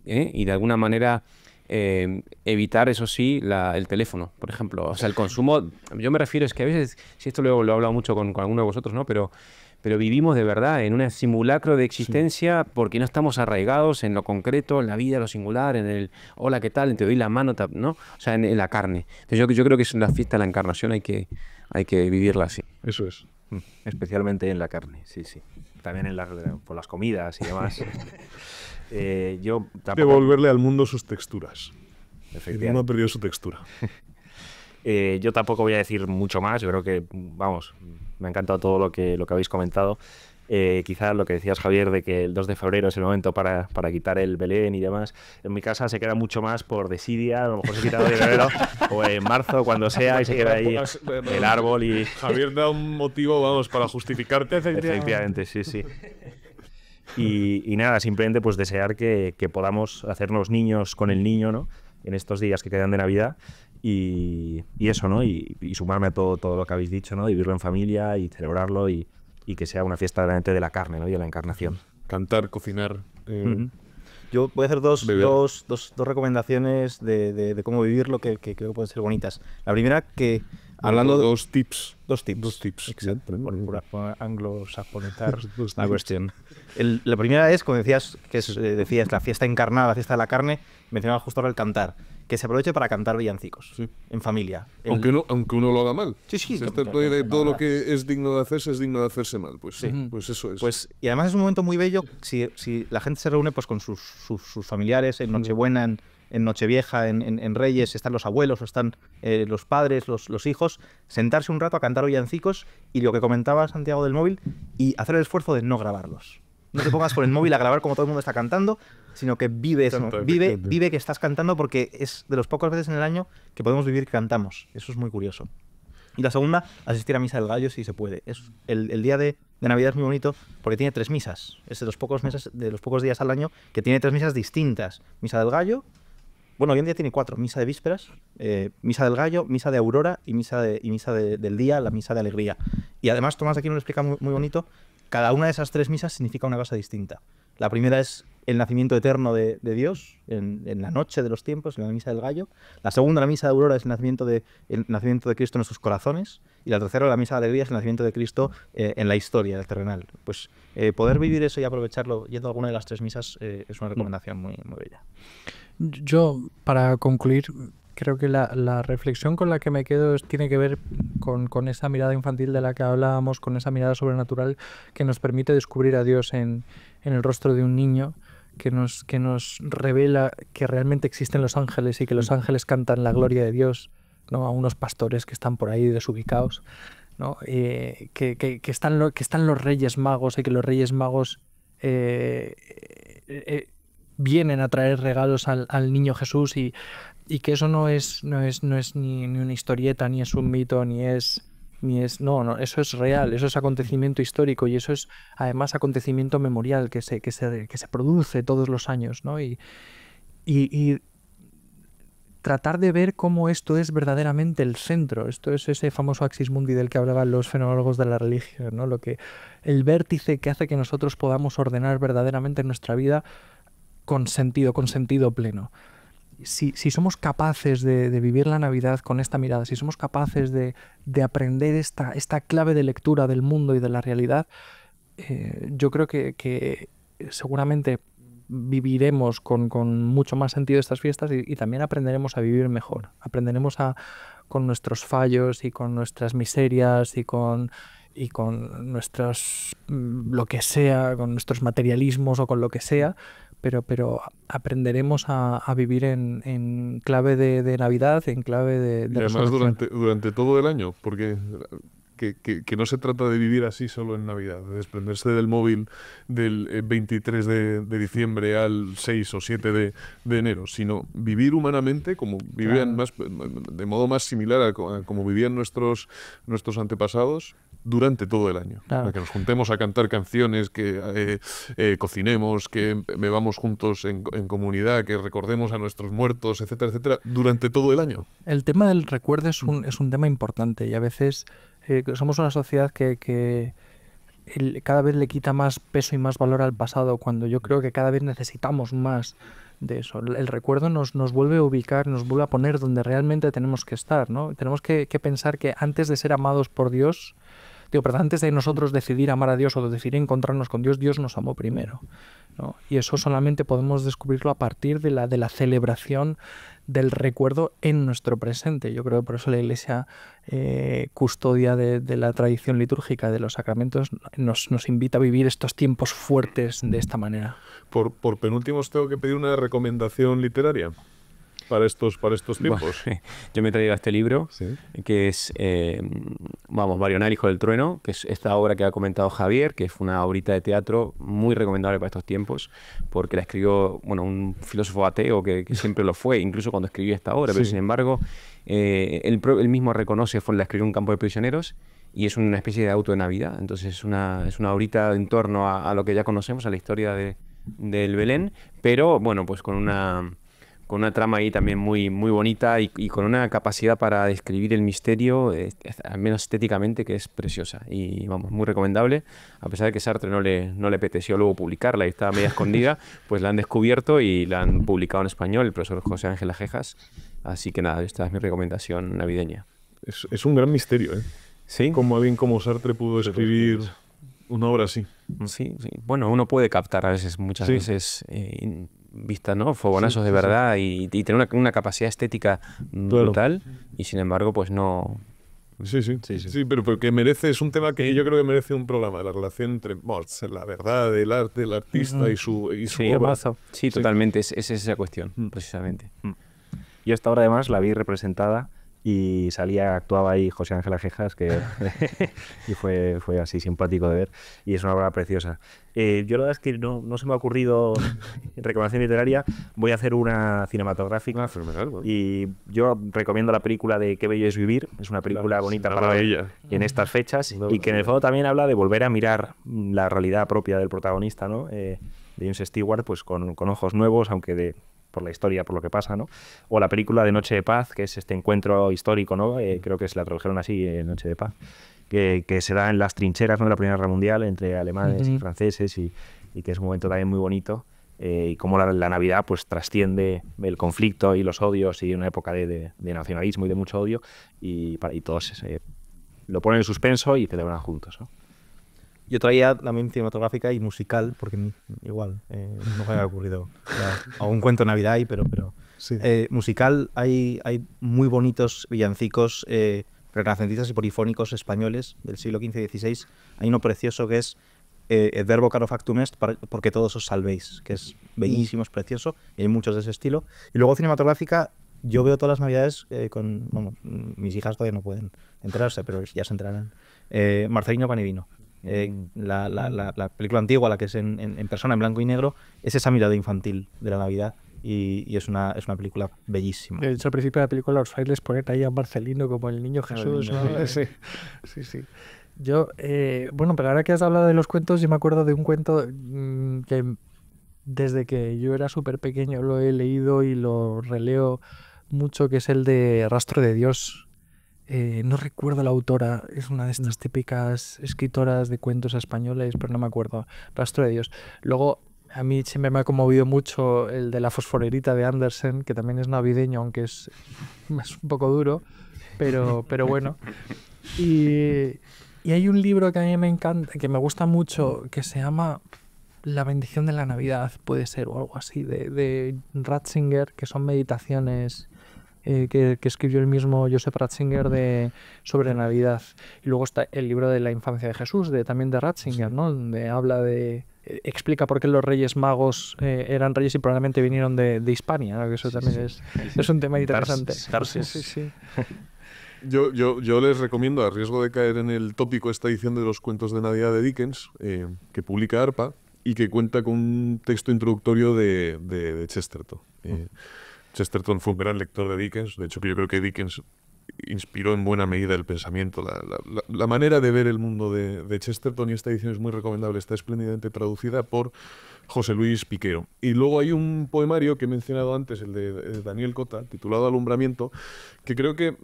y de alguna manera evitar, eso sí, el teléfono, por ejemplo. O sea, el consumo, yo me refiero, es que a veces, si esto lo he hablado mucho con alguno de vosotros, ¿no? Pero vivimos de verdad en un simulacro de existencia porque no estamos arraigados en lo concreto, en la vida, lo singular, en el hola, ¿qué tal? Te doy la mano, ¿no? O sea, en la carne. Entonces yo creo que es la fiesta de la encarnación, hay que vivirla así. Eso es. Especialmente en la carne, sí. También por las comidas y demás. Yo tampoco... Devolverle al mundo sus texturas. Efectivamente. El mundo ha perdido su textura. Yo tampoco voy a decir mucho más. Yo creo que, vamos, me ha encantado todo lo que habéis comentado. Quizás lo que decías, Javier, de que el 2 de febrero es el momento para quitar el Belén y demás. En mi casa se queda mucho más por desidia. A lo mejor se quita en febrero o en marzo, cuando sea, y se queda ahí el árbol. Y Javier da un motivo, vamos, para justificarte. Efectivamente, sí. Y nada, simplemente pues desear que podamos hacernos niños con el niño, ¿no? En estos días que quedan de Navidad. Y eso, ¿no? Y sumarme a todo lo que habéis dicho, ¿no? Vivirlo en familia y celebrarlo y que sea una fiesta realmente de la carne, ¿no? Y de la encarnación. Cantar, cocinar. Yo voy a hacer dos recomendaciones de cómo vivirlo que creo que pueden ser bonitas. La primera, que hablando de... Dos tips. Exacto. Por anglosajonizar la cuestión. La primera es, como decías, decías la fiesta encarnada, la fiesta de la carne. Mencionaba justo ahora el cantar. Que se aproveche para cantar villancicos en familia. Aunque uno lo haga mal. Sí. Todo lo que es digno de hacerse es digno de hacerse mal. Pues sí. Pues eso es. Y además es un momento muy bello si la gente se reúne pues con sus familiares en Nochebuena, en Nochevieja, en Reyes, están los abuelos, o están los padres, los hijos, sentarse un rato a cantar villancicos y lo que comentaba Santiago del móvil y hacer el esfuerzo de no grabarlos. No te pongas con el móvil a grabar como todo el mundo está cantando, sino que vive eso, ¿no? Vive que estás cantando, porque es de las pocas veces en el año que podemos vivir que cantamos. Eso es muy curioso. Y la segunda, asistir a Misa del Gallo si se puede. El día de Navidad es muy bonito porque tiene 3 misas. Es de los pocos días al año que tiene 3 misas distintas. Misa del Gallo, bueno, hoy en día tiene 4. Misa de vísperas, Misa del Gallo, Misa de Aurora y misa del día, la Misa de Alegría. Y además Tomás aquí nos lo explica muy bonito. Cada una de esas 3 misas significa una cosa distinta. La primera es el nacimiento eterno de Dios en la noche de los tiempos, en la misa del gallo. La segunda, la misa de aurora, es el nacimiento de Cristo en nuestros corazones. Y la tercera, la misa de alegría, es el nacimiento de Cristo en la historia, en el terrenal. Pues poder vivir eso y aprovecharlo yendo a alguna de las tres misas es una recomendación muy, muy bella. Yo, para concluir, creo que la reflexión con la que me quedo tiene que ver con esa mirada infantil de la que hablábamos, con esa mirada sobrenatural que nos permite descubrir a Dios en el rostro de un niño, que nos revela que realmente existen los ángeles y que los ángeles cantan la gloria de Dios, ¿no? A unos pastores que están por ahí desubicados, ¿no? Que están los Reyes Magos y que los Reyes Magos vienen a traer regalos al niño Jesús y que eso no es ni una historieta, ni es un mito, no, eso es real, eso es acontecimiento histórico y eso es además acontecimiento memorial que se produce todos los años, ¿no? Y tratar de ver cómo esto es verdaderamente el centro. Esto es ese famoso axis mundi del que hablaban los fenólogos de la religión, ¿no? El vértice que hace que nosotros podamos ordenar verdaderamente nuestra vida con sentido pleno. Si somos capaces de vivir la Navidad con esta mirada, si somos capaces de aprender esta clave de lectura del mundo y de la realidad, yo creo que seguramente viviremos con mucho más sentido estas fiestas y también aprenderemos a vivir mejor. Aprenderemos con nuestros fallos y con nuestras miserias y con nuestros lo que sea, con nuestros materialismos o con lo que sea, pero aprenderemos a vivir en clave de Navidad, en clave de y además durante todo el año, porque que no se trata de vivir así solo en Navidad, de desprenderse del móvil del 23 de diciembre al 6 o 7 de enero, sino vivir humanamente como vivían de modo más similar a como vivían nuestros antepasados durante todo el año. Claro. Que nos juntemos a cantar canciones, que cocinemos, que bebamos juntos en comunidad, que recordemos a nuestros muertos, etcétera, etcétera, durante todo el año. El tema del recuerdo es un tema importante y a veces somos una sociedad que cada vez le quita más peso y más valor al pasado, cuando yo creo que cada vez necesitamos más de eso. El recuerdo nos vuelve a ubicar, nos vuelve a poner donde realmente tenemos que estar, ¿no? Tenemos que pensar que antes de ser amados por Dios, antes de nosotros decidir amar a Dios o de decidir encontrarnos con Dios, Dios nos amó primero, ¿no? Y eso solamente podemos descubrirlo a partir de la celebración del recuerdo en nuestro presente. Yo creo que por eso la Iglesia, custodia de la tradición litúrgica, de los sacramentos, nos invita a vivir estos tiempos fuertes de esta manera. Por penúltimo, os tengo que pedir una recomendación literaria para estos tiempos. Bueno, yo me he traído este libro, ¿sí?, que es Marional, Hijo del Trueno, que es esta obra que ha comentado Javier, que es una obrita de teatro muy recomendable para estos tiempos, porque la escribió un filósofo ateo que siempre lo fue, incluso cuando escribió esta obra, pero sin embargo, él mismo reconoce que la escribió en un campo de prisioneros, y es una especie de auto de Navidad. Entonces es una obrita en torno a lo que ya conocemos, a la historia del Belén, pero bueno, pues con una trama ahí también muy, muy bonita y con una capacidad para describir el misterio, al menos estéticamente, que es preciosa. Y muy recomendable, a pesar de que Sartre no le apeteció luego publicarla y estaba media escondida, pues la han descubierto y la han publicado en español el profesor José Ángel Ajejas. Así que nada, esta es mi recomendación navideña. Es un gran misterio, ¿eh? Sí. Como alguien como Sartre pudo escribir una obra así. Sí. Bueno, uno puede captar muchas veces vistas, ¿no? Fogonazos de verdad y tener una capacidad estética brutal, y sin embargo, pues no. Sí, pero porque es un tema que yo creo que merece un programa, la relación entre la verdad, el arte, el artista y su obra. Sí, totalmente, es esa cuestión, precisamente. Y esta obra además la vi representada y actuaba ahí José Ángel Ajejas, y fue así simpático de ver, y es una obra preciosa. Yo la verdad es que no se me ha ocurrido recomendación literaria. Voy a hacer una cinematográfica, y yo recomiendo la película de Qué bello es vivir. Es una película bonita para ella en estas fechas, y que en el fondo también habla de volver a mirar la realidad propia del protagonista, ¿no? De James Stewart, pues con ojos nuevos, aunque por la historia, por lo que pasa, ¿no? O la película de Noche de Paz, que es este encuentro histórico, ¿no? Creo que se la tradujeron así, Noche de Paz, que se da en las trincheras, ¿no?, de la Primera Guerra Mundial entre alemanes y franceses, y y que es un momento también muy bonito, y cómo la Navidad pues trasciende el conflicto y los odios y una época de nacionalismo y de mucho odio, y todos lo ponen en suspenso y celebran juntos, ¿no? Yo traía también cinematográfica y musical, porque igual no me había ocurrido algún cuento de Navidad ahí, pero Sí. musical hay muy bonitos villancicos renacentistas y polifónicos españoles del siglo XV y XVI. Hay uno precioso que es el verbo caro factum est, porque todos os salvéis, que es bellísimo, es precioso, y hay muchos de ese estilo. Y luego cinematográfica, yo veo todas las Navidades vamos, mis hijas todavía no pueden enterarse, pero ya se enterarán. Marcelino Pan y Vino. La película antigua, la que es en persona, en blanco y negro, es esa mirada infantil de la Navidad, y es una película bellísima. De hecho, al principio de la película los frailes ponen ahí a Marcelino como el niño Jesús, niño, ¿no? Sí, sí, sí. Yo, bueno, pero ahora que has hablado de los cuentos, yo me acuerdo de un cuento que desde que yo era súper pequeño lo he leído y lo releo mucho, que es el de Rastro de Dios. No recuerdo la autora, es una de estas típicas escritoras de cuentos españoles, pero no me acuerdo. Rastro de Dios. Luego, a mí siempre me ha conmovido mucho el de La fosforerita de Andersen, que también es navideño, aunque es un poco duro, pero bueno. Y hay un libro que a mí me encanta, que me gusta mucho, que se llama La bendición de la Navidad, puede ser, o algo así, de Ratzinger, que son meditaciones que escribió el mismo Joseph Ratzinger sobre Navidad. Y luego está el libro de la infancia de Jesús, también de Ratzinger, ¿no? Donde habla explica por qué los Reyes Magos eran reyes y probablemente vinieron de Hispania, ¿no? Que eso también es un tema interesante. Tarsis. Sí. Yo les recomiendo, a riesgo de caer en el tópico, esta edición de los cuentos de Navidad de Dickens, que publica ARPA y que cuenta con un texto introductorio de Chesterton. Chesterton fue un gran lector de Dickens, de hecho yo creo que Dickens inspiró en buena medida el pensamiento, la manera de ver el mundo de Chesterton, y esta edición es muy recomendable, está espléndidamente traducida por José Luis Piquero. Y luego hay un poemario que he mencionado antes, el de Daniel Cota, titulado Alumbramiento, que creo que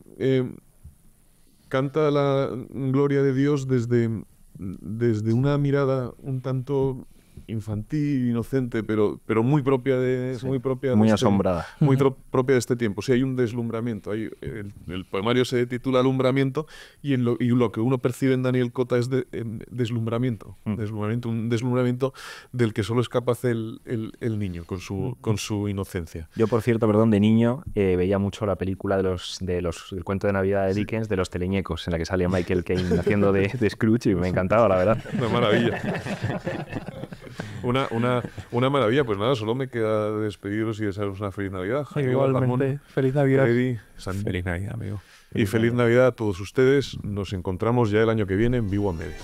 canta la gloria de Dios desde una mirada un tanto infantil, inocente, pero muy propia de Muy asombrada. propia de este tiempo. Sí, hay un deslumbramiento. El poemario se titula Alumbramiento, y lo que uno percibe en Daniel Cota es deslumbramiento. Un deslumbramiento del que solo es capaz el niño con su inocencia. Yo, por cierto, perdón, de niño veía mucho la película del cuento de Navidad de Dickens, de los teleñecos, en la que salía Michael Caine haciendo de Scrooge, y me encantaba, la verdad. Una maravilla. Una maravilla. Pues nada, solo me queda despediros y desearos una feliz Navidad. Jaime, Igualmente, Ramón, feliz Navidad. Eddie, Santi. Feliz Navidad, amigo. Y feliz Navidad a todos ustedes. Nos encontramos ya el año que viene en Vivo a Media.